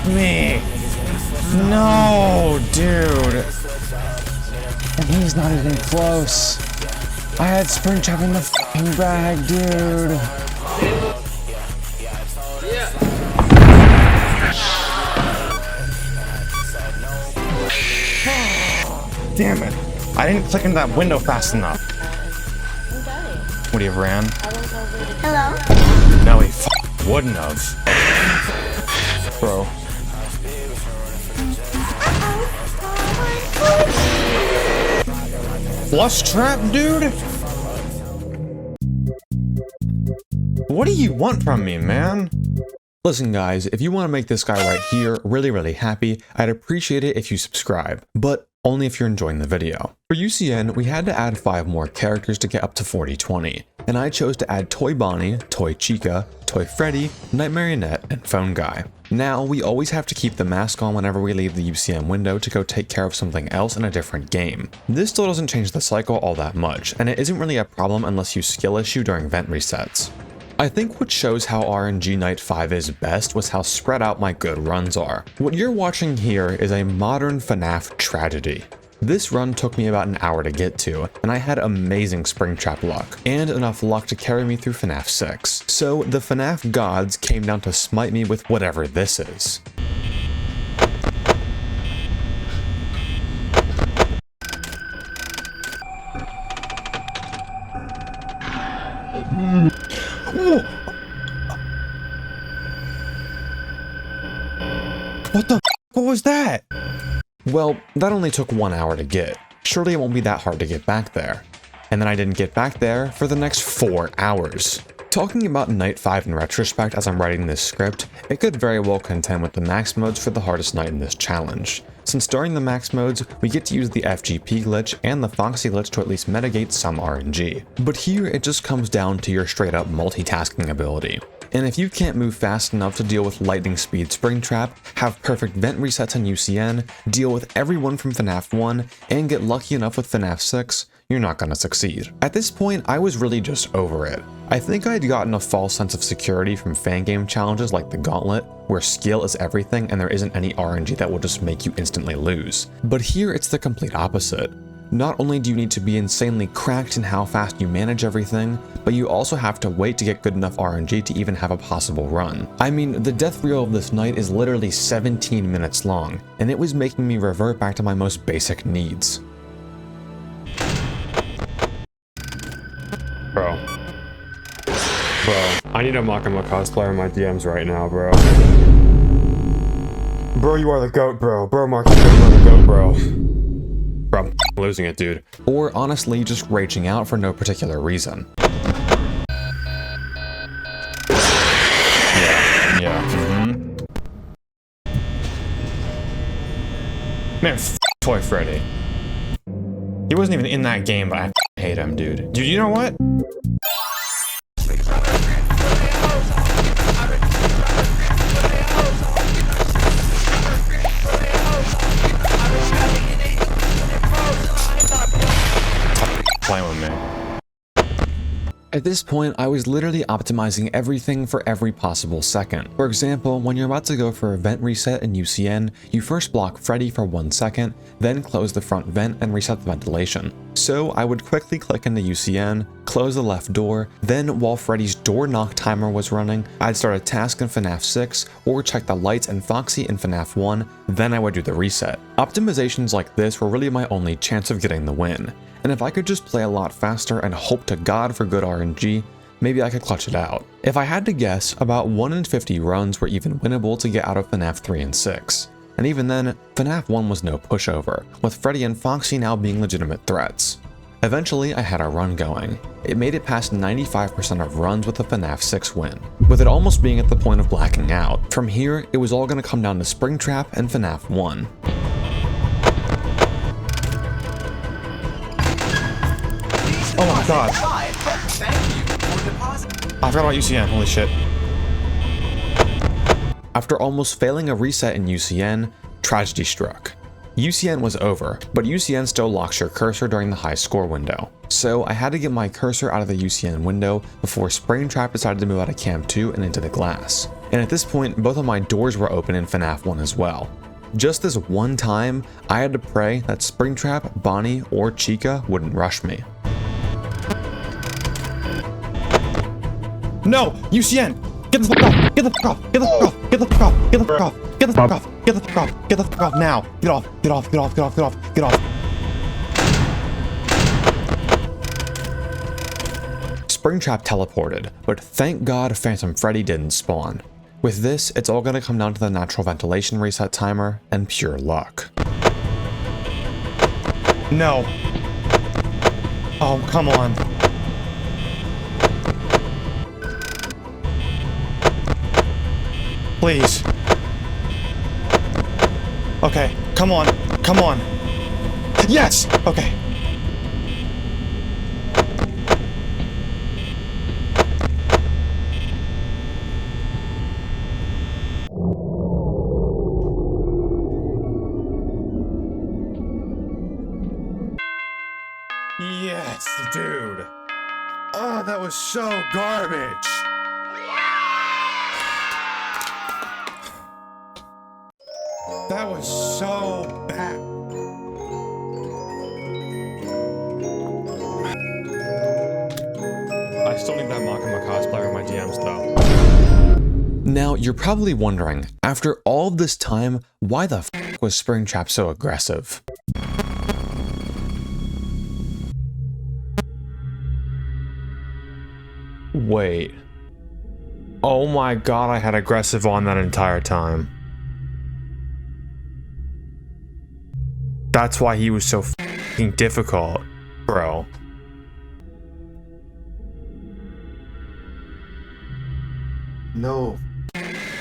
Me? No, dude. And he's not even close. I had Springtrap in the fucking bag, dude. Damn it. I didn't click into that window fast enough. Would he have ran? Hello? No, he wouldn't have. Bro. Flush trap, dude? What do you want from me, man? Listen guys, if you want to make this guy right here really happy, I'd appreciate it if you subscribe, but only if you're enjoying the video. For UCN, we had to add 5 more characters to get up to 4020, and I chose to add Toy Bonnie, Toy Chica, Toy Freddy, Night Marionette, and Phone Guy. Now, we always have to keep the mask on whenever we leave the UCN window to go take care of something else in a different game. This still doesn't change the cycle all that much, and it isn't really a problem unless you skill issue during vent resets. I think what shows how RNG Night 5 is best was how spread out my good runs are. What you're watching here is a modern FNAF tragedy. This run took me about an hour to get to, and I had amazing Springtrap luck, and enough luck to carry me through FNAF 6. So the FNAF gods came down to smite me with whatever this is. What the f*** was that? Well, that only took 1 hour to get. Surely it won't be that hard to get back there. And then I didn't get back there for the next 4 hours. Talking about Night 5 in retrospect as I'm writing this script, it could very well contend with the max modes for the hardest night in this challenge. Since during the max modes, we get to use the FGP glitch and the Foxy glitch to at least mitigate some RNG. But here it just comes down to your straight up multitasking ability. And if you can't move fast enough to deal with lightning speed Springtrap, have perfect vent resets on UCN, deal with everyone from FNAF 1, and get lucky enough with FNAF 6, you're not gonna succeed. At this point, I was really just over it. I think I'd gotten a false sense of security from fan game challenges like the Gauntlet, where skill is everything and there isn't any RNG that will just make you instantly lose. But here it's the complete opposite. Not only do you need to be insanely cracked in how fast you manage everything, but you also have to wait to get good enough RNG to even have a possible run. I mean, the death reel of this night is literally 17 minutes long, and it was making me revert back to my most basic needs. Bro, I need a Makama cosplayer in my DMs right now, bro. Bro, you are the GOAT, bro. Bro, Mark, you are the GOAT, bro. Bro, I'm losing it, dude. Or honestly, just raging out for no particular reason. Yeah. Man, Toy Freddy. He wasn't even in that game, but I hate him, dude. Dude, you know what? Playing with me. At this point, I was literally optimizing everything for every possible second. For example, when you're about to go for a vent reset in UCN, you first block Freddy for 1 second, then close the front vent and reset the ventilation. So I would quickly click into UCN, close the left door, then while Freddy's door knock timer was running, I'd start a task in FNAF 6 or check the lights and Foxy in FNAF 1, then I would do the reset. Optimizations like this were really my only chance of getting the win. And if I could just play a lot faster and hope to God for good RNG, maybe I could clutch it out. If I had to guess, about 1 in 50 runs were even winnable to get out of FNAF 3 and 6. And even then, FNAF 1 was no pushover, with Freddy and Foxy now being legitimate threats. Eventually, I had a run going. It made it past 95% of runs with a FNAF 6 win, with it almost being at the point of blacking out. From here, it was all going to come down to Springtrap and FNAF 1. Oh my god. I forgot about UCN, holy shit. After almost failing a reset in UCN, tragedy struck. UCN was over, but UCN still locks your cursor during the high score window. So I had to get my cursor out of the UCN window before Springtrap decided to move out of Cam 2 and into the glass. And at this point, both of my doors were open in FNAF 1 as well. Just this one time, I had to pray that Springtrap, Bonnie, or Chica wouldn't rush me. No! UCN! Get the fuck off! Get the fuck off! Get the fuck off! Get the fuck off! Get the fuck off! Get the fuck off! Get the fuck off! Get the fuck off now! Get off! Get off! Get off! Get off! Get off! Get off! Springtrap teleported, but thank God Phantom Freddy didn't spawn. With this, it's all gonna come down to the natural ventilation reset timer and pure luck. No! Oh, come on. Please. Okay, come on. Come on. Yes! Okay. Yes, dude. Oh, that was so garbage. That was so bad. I still need that Makima cosplayer in my DMs though. Now, you're probably wondering, after all this time, why the f was Springtrap so aggressive? Wait. Oh my god, I had aggressive on that entire time. That's why he was so f***ing difficult, bro. No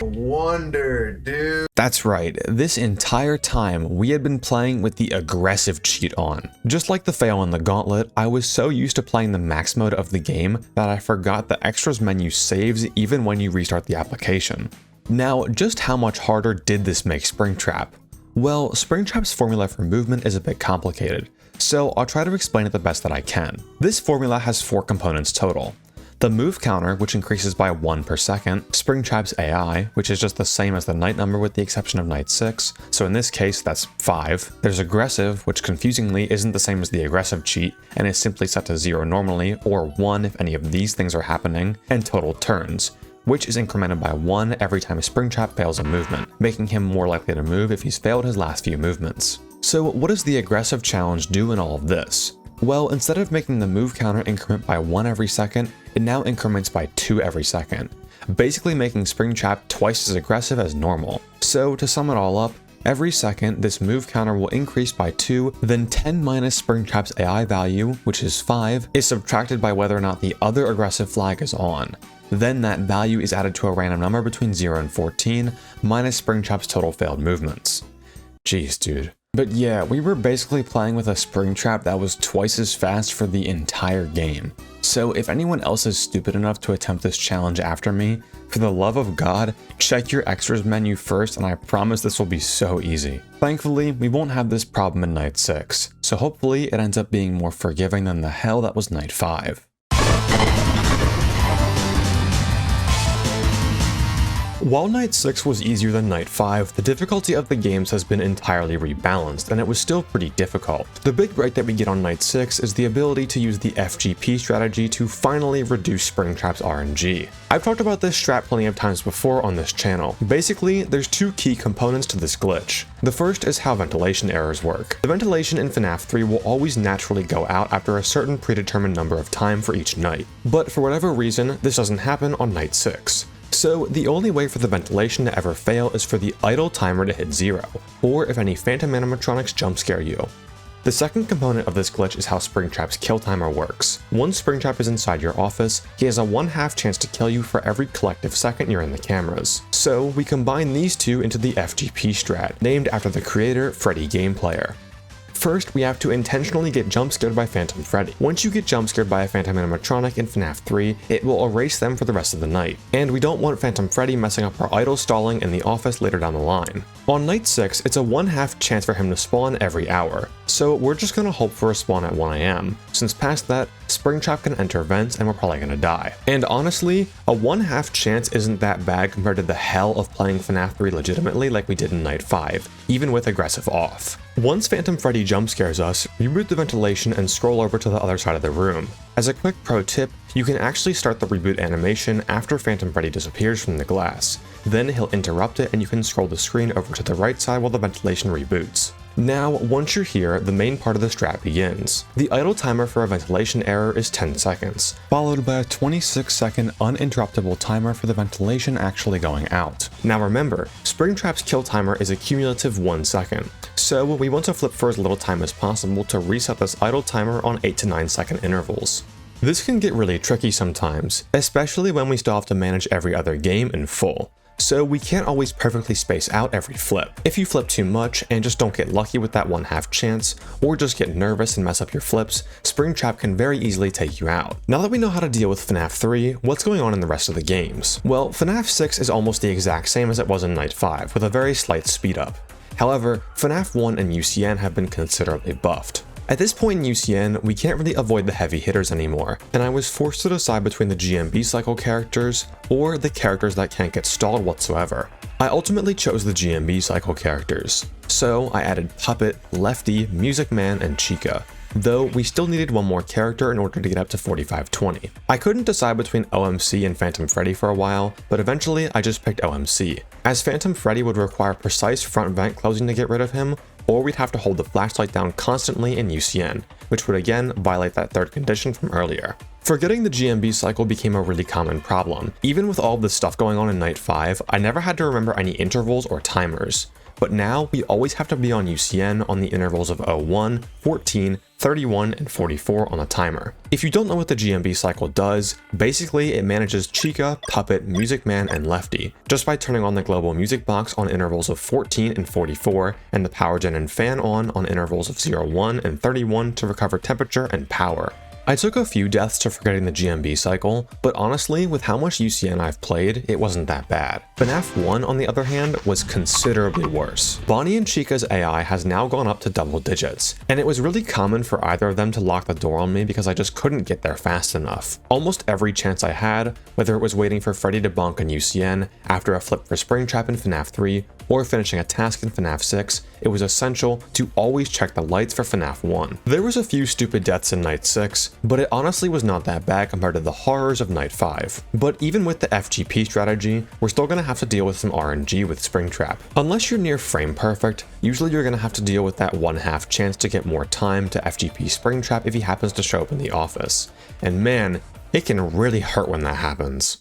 wonder, dude. That's right, this entire time we had been playing with the aggressive cheat on. Just like the fail in the gauntlet, I was so used to playing the max mode of the game that I forgot the extras menu saves even when you restart the application. Now, just how much harder did this make Springtrap? Well, Springtrap's formula for movement is a bit complicated, so I'll try to explain it the best that I can. This formula has 4 components total. The move counter, which increases by 1 per second, Springtrap's AI, which is just the same as the night number with the exception of night 6, so in this case that's 5. There's aggressive, which confusingly isn't the same as the aggressive cheat, and is simply set to 0 normally, or 1 if any of these things are happening, and total turns, which is incremented by 1 every time Springtrap fails a movement, making him more likely to move if he's failed his last few movements. So what does the aggressive challenge do in all of this? Well, instead of making the move counter increment by 1 every second, it now increments by 2 every second, basically making Springtrap twice as aggressive as normal. So to sum it all up, every second this move counter will increase by 2, then 10 minus Springtrap's AI value, which is 5, is subtracted by whether or not the other aggressive flag is on. Then that value is added to a random number between 0 and 14, minus Springtrap's total failed movements. Jeez, dude. But yeah, we were basically playing with a Springtrap that was twice as fast for the entire game. So if anyone else is stupid enough to attempt this challenge after me, for the love of God, check your extras menu first and I promise this will be so easy. Thankfully, we won't have this problem in Night 6, so hopefully it ends up being more forgiving than the hell that was Night 5. While Night 6 was easier than Night 5, the difficulty of the games has been entirely rebalanced, and it was still pretty difficult. The big break that we get on Night 6 is the ability to use the FGP strategy to finally reduce Springtrap's RNG. I've talked about this strat plenty of times before on this channel. Basically, there's 2 key components to this glitch. The first is how ventilation errors work. The ventilation in FNAF 3 will always naturally go out after a certain predetermined number of time for each night, but for whatever reason, this doesn't happen on Night 6. So the only way for the ventilation to ever fail is for the idle timer to hit 0, or if any phantom animatronics jump scare you. The second component of this glitch is how Springtrap's kill timer works. Once Springtrap is inside your office, he has a 1/2 chance to kill you for every collective second you're in the cameras. So we combine these two into the FGP strat, named after the creator, Freddy Gameplayer. First, we have to intentionally get jump scared by Phantom Freddy. Once you get jump scared by a Phantom animatronic in FNAF 3, it will erase them for the rest of the night. And we don't want Phantom Freddy messing up our idle stalling in the office later down the line. On night 6, it's a 1/2 chance for him to spawn every hour, so we're just gonna hope for a spawn at 1 AM, since past that, Springtrap can enter vents and we're probably gonna die. And honestly, a 1/2 chance isn't that bad compared to the hell of playing FNAF 3 legitimately like we did in night 5, even with aggressive off. Once Phantom Freddy jump scares us, reboot the ventilation and scroll over to the other side of the room. As a quick pro tip, you can actually start the reboot animation after Phantom Freddy disappears from the glass. Then he'll interrupt it and you can scroll the screen over to the right side while the ventilation reboots. Now, once you're here, the main part of the strat begins. The idle timer for a ventilation error is 10 seconds, followed by a 26-second uninterruptible timer for the ventilation actually going out. Now remember, Springtrap's kill timer is a cumulative 1 second, so we want to flip for as little time as possible to reset this idle timer on 8 to 9 second intervals. This can get really tricky sometimes, especially when we still have to manage every other game in full. So we can't always perfectly space out every flip. If you flip too much and just don't get lucky with that 1/2 chance, or just get nervous and mess up your flips, Springtrap can very easily take you out. Now that we know how to deal with FNAF 3, what's going on in the rest of the games? Well, FNAF 6 is almost the exact same as it was in Night 5, with a very slight speed up. However, FNAF 1 and UCN have been considerably buffed. At this point in UCN, we can't really avoid the heavy hitters anymore, and I was forced to decide between the GMB cycle characters or the characters that can't get stalled whatsoever. I ultimately chose the GMB cycle characters, so I added Puppet, Lefty, Music Man, and Chica, though we still needed one more character in order to get up to 4520. I couldn't decide between OMC and Phantom Freddy for a while, but eventually I just picked OMC, as Phantom Freddy would require precise front vent closing to get rid of him, or we'd have to hold the flashlight down constantly in UCN, which would again violate that third condition from earlier. Forgetting the GMB cycle became a really common problem. Even with all of this stuff going on in Night 5, I never had to remember any intervals or timers. But now, we always have to be on UCN on the intervals of 01, 14, 31, and 44 on the timer. If you don't know what the GMB cycle does, basically it manages Chica, Puppet, Music Man, and Lefty, just by turning on the global music box on intervals of 14 and 44, and the power gen and fan on intervals of 01 and 31 to recover temperature and power. I took a few deaths to forgetting the GMB cycle, but honestly, with how much UCN I've played, it wasn't that bad. FNAF 1, on the other hand, was considerably worse. Bonnie and Chica's AI has now gone up to double digits, and it was really common for either of them to lock the door on me because I just couldn't get there fast enough. Almost every chance I had, whether it was waiting for Freddy to bonk in UCN, after a flip for Springtrap in FNAF 3, or finishing a task in FNAF 6, it was essential to always check the lights for FNAF 1. There was a few stupid deaths in Night 6, but it honestly was not that bad compared to the horrors of Night 5. But even with the FGP strategy, we're still going to have to deal with some RNG with Springtrap. Unless you're near frame perfect, usually you're going to have to deal with that 1/2 chance to get more time to FGP Springtrap if he happens to show up in the office. And man, it can really hurt when that happens.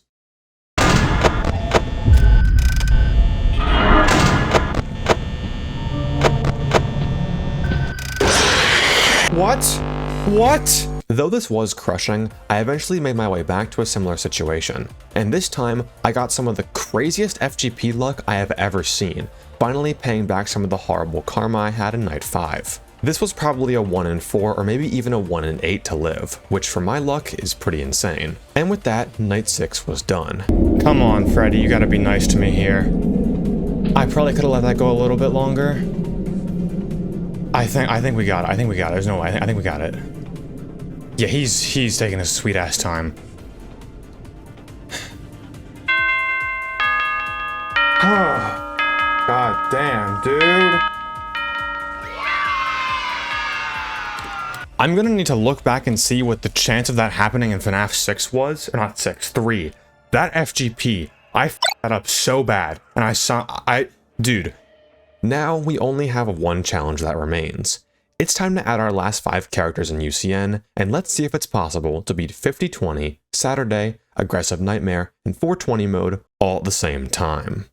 What? Though this was crushing, I eventually made my way back to a similar situation. And this time, I got some of the craziest FGP luck I have ever seen, finally paying back some of the horrible karma I had in Night 5. This was probably a 1 in 4 or maybe even a 1 in 8 to live, which for my luck is pretty insane. And with that, Night 6 was done. Come on, Freddy, you gotta be nice to me here. I probably could have let that go a little bit longer. I think we got it. There's no way. I think we got it. Yeah, he's taking his sweet ass time. God damn, dude. I'm gonna need to look back and see what the chance of that happening in FNAF 6 was. Or not 6, 3. That FGP, I f***ed that up so bad. And dude. Now we only have one challenge that remains. It's time to add our last 5 characters in UCN, and let's see if it's possible to beat 5020, Saturday, Aggressive Nightmare, and 420 mode all at the same time.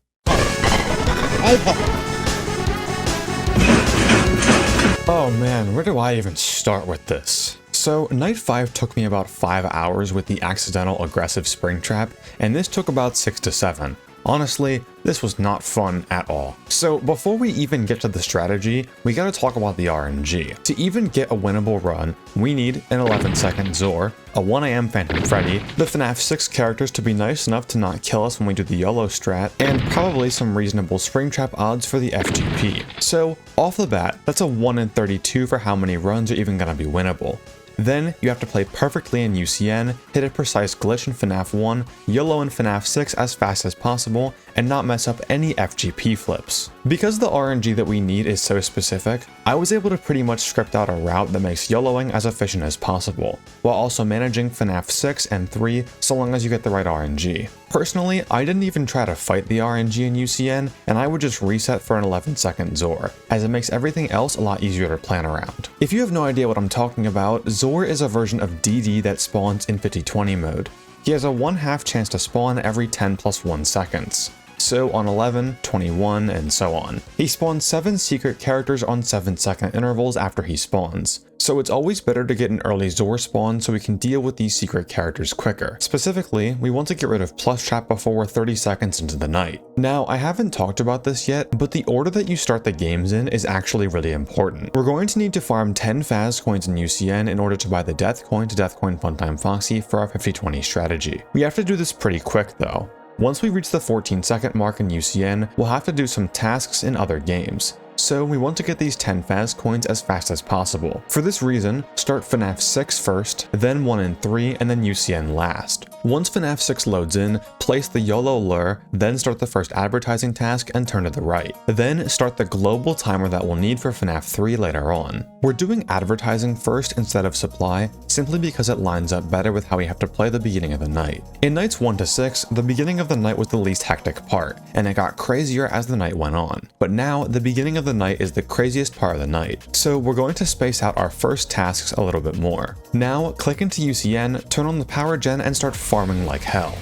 Oh man, where do I even start with this? So, night 5 took me about 5 hours with the accidental aggressive Springtrap, and this took about 6 to 7. Honestly, this was not fun at all. So before we even get to the strategy, we gotta talk about the RNG. To even get a winnable run, we need an 11-second Zor, a 1 AM Phantom Freddy, the FNAF 6 characters to be nice enough to not kill us when we do the YOLO strat, and probably some reasonable Springtrap odds for the FGP. So off the bat, that's a 1 in 32 for how many runs are even gonna be winnable. Then, you have to play perfectly in UCN, hit a precise glitch in FNAF 1, YOLO in FNAF 6 as fast as possible, and not mess up any FGP flips. Because the RNG that we need is so specific, I was able to pretty much script out a route that makes YOLOing as efficient as possible, while also managing FNAF 6 and 3 so long as you get the right RNG. Personally, I didn't even try to fight the RNG in UCN, and I would just reset for an 11-second Zor, as it makes everything else a lot easier to plan around. If you have no idea what I'm talking about, Zor is a version of DD that spawns in 50-20 mode. He has a 1/2 chance to spawn every 10 plus 1 seconds. So on 11, 21, and so on. He spawns 7 secret characters on 7-second intervals after he spawns. So it's always better to get an early Zor spawn so we can deal with these secret characters quicker. Specifically, we want to get rid of Plus Trap before we're 30 seconds into the night. Now, I haven't talked about this yet, but the order that you start the games in is actually really important. We're going to need to farm 10 Faz coins in UCN in order to buy the Death Coin to Death Coin Funtime Foxy for our 50-20 strategy. We have to do this pretty quick though. Once we reach the 14-second mark in UCN, we'll have to do some tasks in other games. So we want to get these 10 Faz coins as fast as possible. For this reason, start FNAF 6 first, then 1 and 3, and then UCN last. Once FNAF 6 loads in, place the YOLO lure, then start the first advertising task and turn to the right. Then start the global timer that we'll need for FNAF 3 later on. We're doing advertising first instead of supply, simply because it lines up better with how we have to play the beginning of the night. In nights 1 to 6, the beginning of the night was the least hectic part, and it got crazier as the night went on. But now, the beginning of the night is the craziest part of the night, so we're going to space out our first tasks a little bit more. Now, click into UCN, turn on the power gen, and start farming like hell.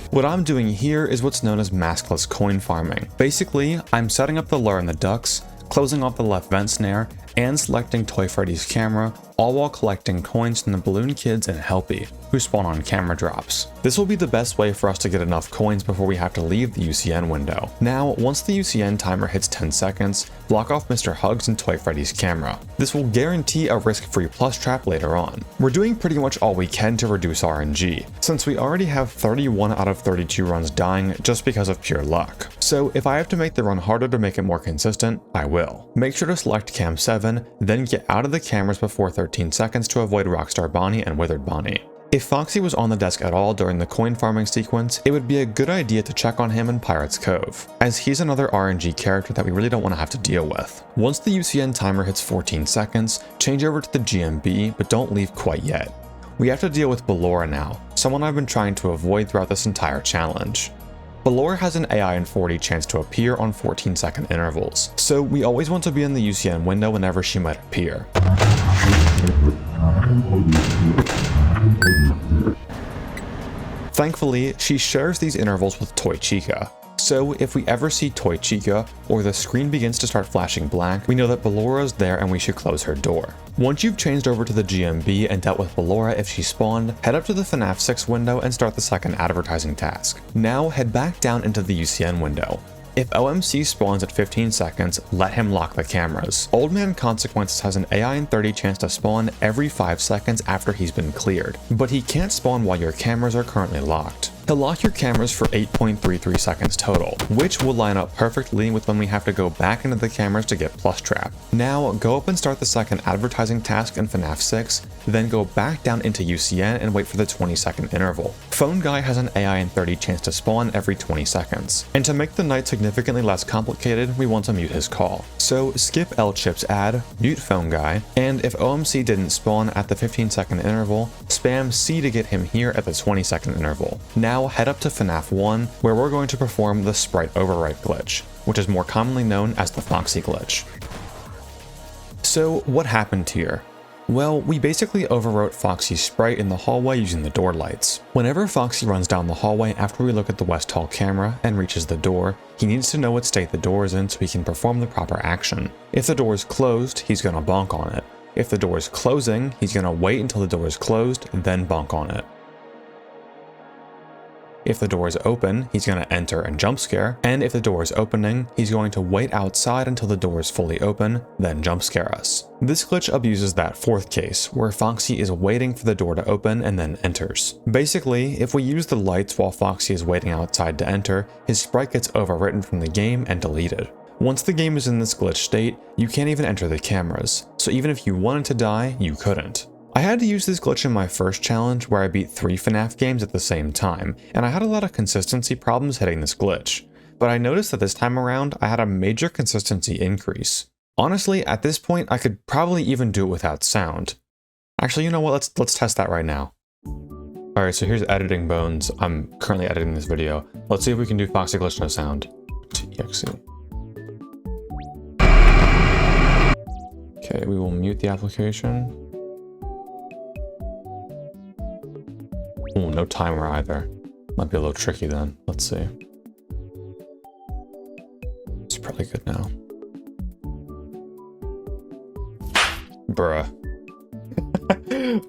What I'm doing here is what's known as maskless coin farming. Basically, I'm setting up the lure and the ducks, closing off the left vent snare, and selecting Toy Freddy's camera, all while collecting coins from the Balloon Kids and Helpy, who spawn on camera drops. This will be the best way for us to get enough coins before we have to leave the UCN window. Now, once the UCN timer hits 10 seconds, block off Mr. Hugs and Toy Freddy's camera. This will guarantee a risk-free Plus Trap later on. We're doing pretty much all we can to reduce RNG, since we already have 31 out of 32 runs dying just because of pure luck. So if I have to make the run harder to make it more consistent, I will. Make sure to select Cam 7, then get out of the cameras before 13 seconds to avoid Rockstar Bonnie and Withered Bonnie. If Foxy was on the desk at all during the coin farming sequence, it would be a good idea to check on him in Pirate's Cove, as he's another RNG character that we really don't want to have to deal with. Once the UCN timer hits 14 seconds, change over to the GMB, but don't leave quite yet. We have to deal with Ballora now, someone I've been trying to avoid throughout this entire challenge. Ballora has an AI and 40 chance to appear on 14-second intervals, so we always want to be in the UCN window whenever she might appear. Thankfully, she shares these intervals with Toy Chica, so if we ever see Toy Chica, or the screen begins to start flashing black, we know that Ballora's there and we should close her door. Once you've changed over to the GMB and dealt with Ballora if she spawned, head up to the FNAF 6 window and start the second advertising task. Now head back down into the UCN window. If OMC spawns at 15 seconds, let him lock the cameras. Old Man Consequences has an AI and 30 chance to spawn every 5 seconds after he's been cleared, but he can't spawn while your cameras are currently locked. He'll lock your cameras for 8.33 seconds total, which will line up perfectly with when we have to go back into the cameras to get Plus Trap. Now, go up and start the second advertising task in FNAF 6, then go back down into UCN and wait for the 20-second interval. Phone Guy has an AI and 30 chance to spawn every 20 seconds. And to make the night significantly less complicated, we want to mute his call. So skip L-Chip's ad, mute Phone Guy, and if OMC didn't spawn at the 15-second interval, spam C to get him here at the 20-second interval. Now head up to FNAF 1, where we're going to perform the Sprite Overwrite glitch, which is more commonly known as the Foxy glitch. So what happened here? Well, we basically overwrote Foxy's sprite in the hallway using the door lights. Whenever Foxy runs down the hallway after we look at the West Hall camera and reaches the door, he needs to know what state the door is in so he can perform the proper action. If the door is closed, he's gonna bonk on it. If the door is closing, he's gonna wait until the door is closed and then bonk on it. If the door is open, he's going to enter and jump scare, and if the door is opening, he's going to wait outside until the door is fully open, then jump scare us. This glitch abuses that fourth case, where Foxy is waiting for the door to open and then enters. Basically, if we use the lights while Foxy is waiting outside to enter, his sprite gets overwritten from the game and deleted. Once the game is in this glitch state, you can't even enter the cameras, so even if you wanted to die, you couldn't. I had to use this glitch in my first challenge where I beat 3 FNAF games at the same time, and I had a lot of consistency problems hitting this glitch. But I noticed that this time around, I had a major consistency increase. Honestly, at this point, I could probably even do it without sound. Actually, you know what, let's test that right now. Alright, so here's editing bones. I'm currently editing this video. Let's see if we can do Foxy glitch no sound. TXE. Okay, we will mute the application. Ooh, no timer either. Might be a little tricky then. Let's see. It's probably good now. Bruh.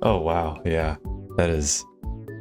Oh wow, yeah. That is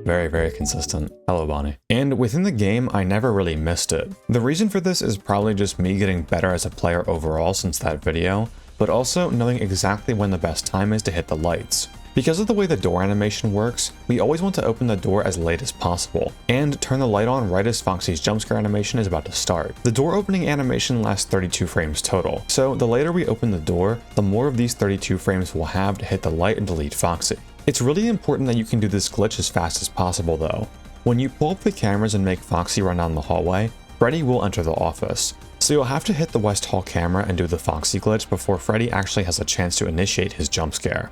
very, very consistent. Hello, Bonnie. And within the game, I never really missed it. The reason for this is probably just me getting better as a player overall since that video, but also knowing exactly when the best time is to hit the lights. Because of the way the door animation works, we always want to open the door as late as possible, and turn the light on right as Foxy's jumpscare animation is about to start. The door opening animation lasts 32 frames total, so the later we open the door, the more of these 32 frames we'll have to hit the light and delete Foxy. It's really important that you can do this glitch as fast as possible though. When you pull up the cameras and make Foxy run down the hallway, Freddy will enter the office. So you'll have to hit the West Hall camera and do the Foxy glitch before Freddy actually has a chance to initiate his jump scare.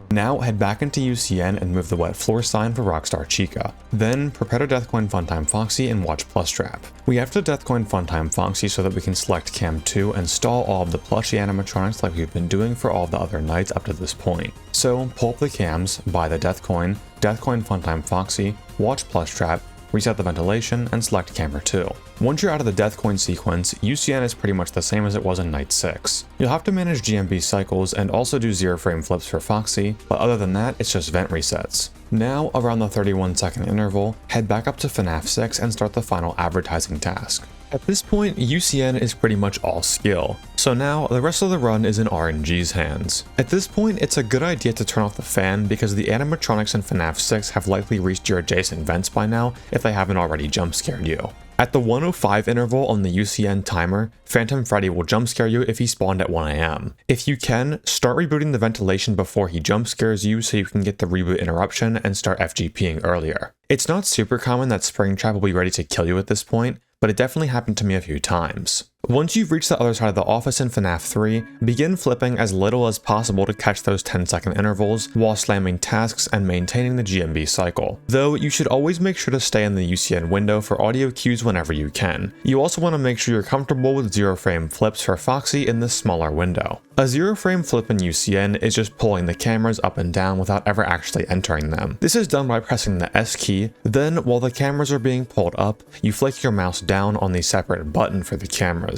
Now head back into UCN and move the wet floor sign for Rockstar Chica. Then prepare to Deathcoin Funtime Foxy and watch Plus Trap. We have to Deathcoin Funtime Foxy so that we can select Cam 2 and install all of the plushie animatronics like we've been doing for all the other nights up to this point. So pull up the cams, buy the Deathcoin Funtime Foxy, watch Plus Trap, reset the ventilation, and select camera 2. Once you're out of the Deathcoin sequence, UCN is pretty much the same as it was in Night 6. You'll have to manage GMB cycles and also do 0 frame flips for Foxy, but other than that, it's just vent resets. Now, around the 31-second interval, head back up to FNAF 6 and start the final advertising task. At this point, UCN is pretty much all skill, so now the rest of the run is in RNG's hands. At this point, it's a good idea to turn off the fan because the animatronics in FNAF 6 have likely reached your adjacent vents by now if they haven't already jump scared you. At the 1:05 interval on the UCN timer, Phantom Freddy will jump scare you if he spawned at 1 AM. If you can, start rebooting the ventilation before he jump scares you so you can get the reboot interruption and start FGPing earlier. It's not super common that Springtrap will be ready to kill you at this point, but it definitely happened to me a few times. Once you've reached the other side of the office in FNAF 3, begin flipping as little as possible to catch those 10-second intervals while slamming tasks and maintaining the GMB cycle. Though you should always make sure to stay in the UCN window for audio cues whenever you can. You also want to make sure you're comfortable with 0 frame flips for Foxy in this smaller window. A 0 frame flip in UCN is just pulling the cameras up and down without ever actually entering them. This is done by pressing the S key, then while the cameras are being pulled up, you flick your mouse down on the separate button for the cameras.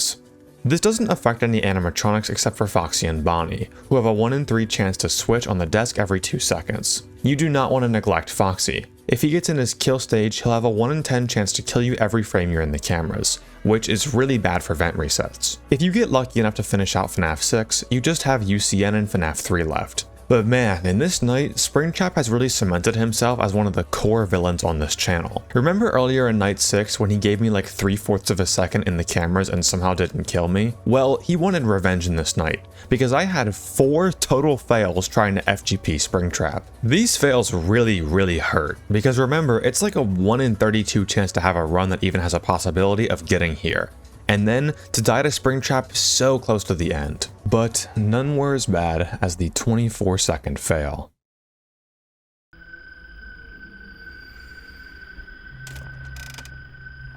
This doesn't affect any animatronics except for Foxy and Bonnie, who have a 1 in 3 chance to switch on the desk every 2 seconds. You do not want to neglect Foxy. If he gets in his kill stage, he'll have a 1 in 10 chance to kill you every frame you're in the cameras, which is really bad for vent resets. If you get lucky enough to finish out FNAF 6, you just have UCN and FNAF 3 left. But man, in this night, Springtrap has really cemented himself as one of the core villains on this channel. Remember earlier in Night 6 when he gave me like 3/4 of a second in the cameras and somehow didn't kill me? Well, he wanted revenge in this night, because I had 4 total fails trying to FGP Springtrap. These fails really hurt, because remember, it's like a 1 in 32 chance to have a run that even has a possibility of getting here. And then to die to Springtrap so close to the end. But none were as bad as the 24-second fail.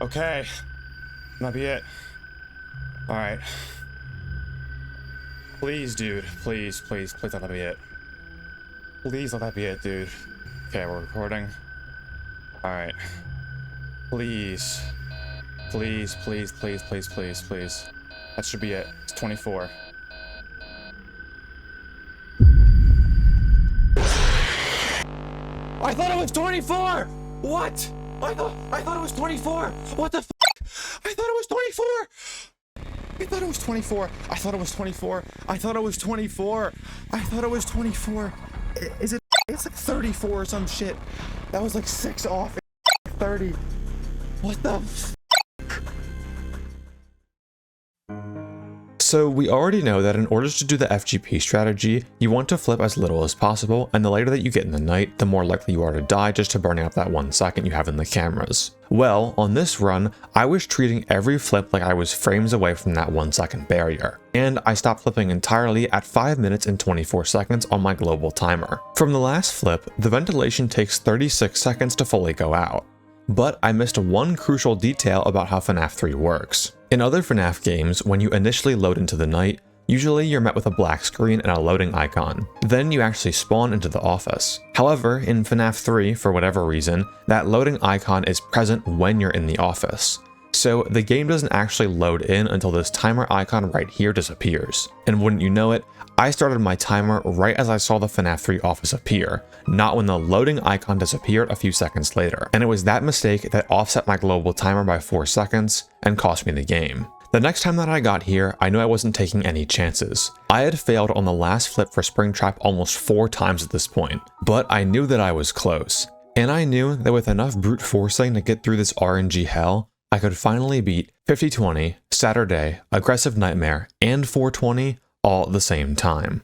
Okay. Might be it. Alright. Please, dude. Please, please, please let that be it. Please let that be it, dude. Okay, we're recording. Alright. Please. Please, please, please, please, please, please. That should be it. It's 24. I thought it was 24! What? I thought it was 24! What the f? I thought it was 24! I thought it was 24. I thought it was 24. I thought it was 24. I thought it was 24. Is it? It's like 34 or some shit. That was like 6 off. 30. What the f? So we already know that in order to do the FGP strategy, you want to flip as little as possible, and the later that you get in the night, the more likely you are to die just to burning up that 1 second you have in the cameras. Well, on this run, I was treating every flip like I was frames away from that 1 second barrier, and I stopped flipping entirely at 5 minutes and 24 seconds on my global timer. From the last flip, the ventilation takes 36 seconds to fully go out. But I missed one crucial detail about how FNAF 3 works. In other FNAF games, when you initially load into the night, usually you're met with a black screen and a loading icon. Then you actually spawn into the office. However, in FNAF 3, for whatever reason, that loading icon is present when you're in the office. So the game doesn't actually load in until this timer icon right here disappears. And wouldn't you know it, I started my timer right as I saw the FNAF 3 office appear, not when the loading icon disappeared a few seconds later. And it was that mistake that offset my global timer by 4 seconds and cost me the game. The next time that I got here, I knew I wasn't taking any chances. I had failed on the last flip for Springtrap almost 4 times at this point, but I knew that I was close. And I knew that with enough brute forcing to get through this RNG hell, I could finally beat 50-20, Saturday, Aggressive Nightmare, and 420 all at the same time.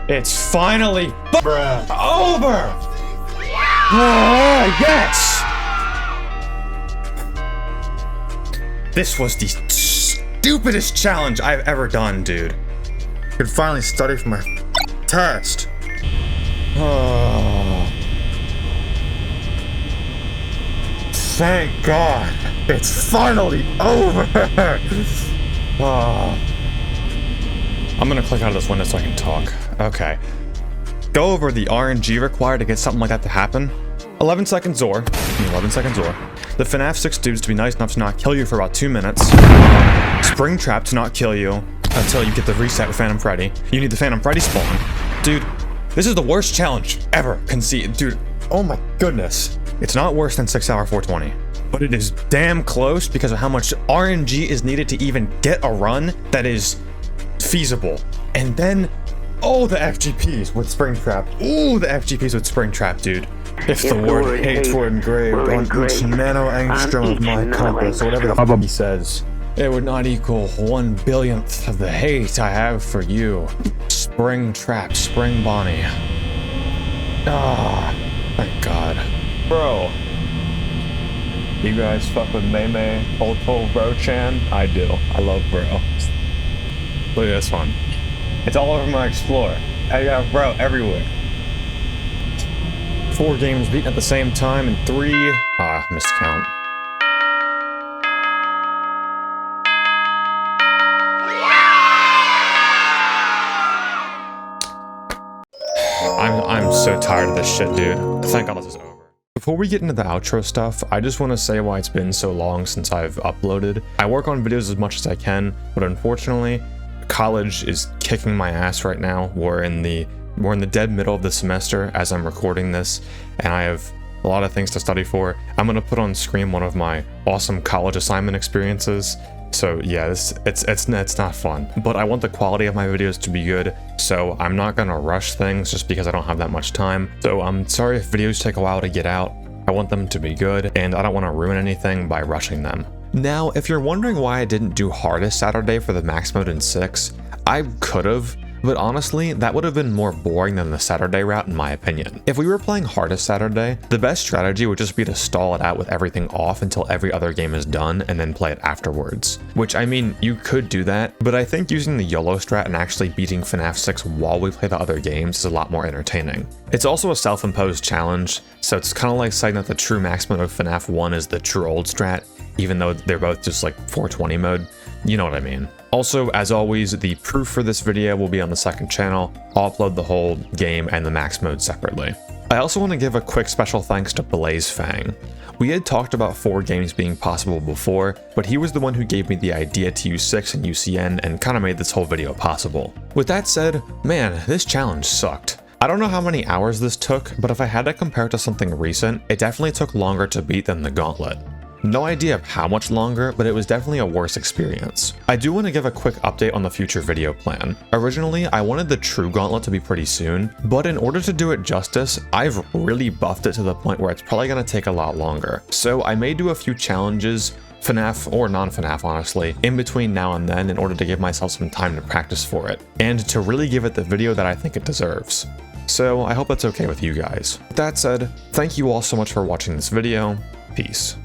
It's finally over! Yes! This was the stupidest challenge I've ever done, dude. I could finally study for my test. Oh. Thank God. It's finally over! Oh. I'm gonna click out of this window so I can talk. Okay. Go over the RNG required to get something like that to happen. 11 second Zor. 11 second Zor. The FNAF 6 dudes to be nice enough to not kill you for about 2 minutes. Springtrap to not kill you until you get the reset with Phantom Freddy. You need the Phantom Freddy spawn. Dude, this is the worst challenge ever conceived. Dude, oh my goodness. It's not worse than 6 Hour 420. But it is damn close because of how much RNG is needed to even get a run that is feasible. And then, oh, the FGPs with Springtrap. Ooh, the FGPs with Springtrap, dude. If the word hate were engraved on each nano-angstrom of my compass, or whatever the fuck he says, it would not equal 1/1000th of the hate I have for you. Spring Trap, Spring Bonnie. Ah, thank God. Bro. You guys fuck with May Old Pole Bro-chan? I do. I love Bro. Look at this one. It's all over my Explorer. I got Bro everywhere. 4 games beaten at the same time and 3... missed count. I'm so tired of this shit, dude. Thank God this is over. Before we get into the outro stuff, I just want to say why it's been so long since I've uploaded. I work on videos as much as I can, but unfortunately, college is kicking my ass right now. We're in the dead middle of the semester as I'm recording this, and I have a lot of things to study for. I'm gonna put on screen one of my awesome college assignment experiences. So yeah, it's not fun, but I want the quality of my videos to be good, so I'm not gonna rush things just because I don't have that much time. So I'm sorry if videos take a while to get out. I want them to be good, and I don't want to ruin anything by rushing them. Now, if you're wondering why I didn't do hardest Saturday for the max mode in 6, I could've, but honestly, that would have been more boring than the Saturday route in my opinion. If we were playing hardest Saturday, the best strategy would just be to stall it out with everything off until every other game is done and then play it afterwards. Which, I mean, you could do that, but I think using the YOLO strat and actually beating FNAF 6 while we play the other games is a lot more entertaining. It's also a self-imposed challenge, so it's kind of like saying that the true max mode of FNAF 1 is the true old strat, even though they're both just like 420 mode. You know what I mean. Also, as always, the proof for this video will be on the second channel. I'll upload the whole game and the max mode separately. I also want to give a quick special thanks to Blaze Fang. We had talked about 4 games being possible before, but he was the one who gave me the idea to use 6 and UCN and kind of made this whole video possible. With that said, man, this challenge sucked. I don't know how many hours this took, but if I had to compare it to something recent, it definitely took longer to beat than the Gauntlet. No idea of how much longer, but it was definitely a worse experience. I do want to give a quick update on the future video plan. Originally, I wanted the true Gauntlet to be pretty soon, but in order to do it justice, I've really buffed it to the point where it's probably going to take a lot longer. So I may do a few challenges, FNAF or non-FNAF honestly, in between now and then in order to give myself some time to practice for it, and to really give it the video that I think it deserves. So I hope that's okay with you guys. With that said, thank you all so much for watching this video. Peace.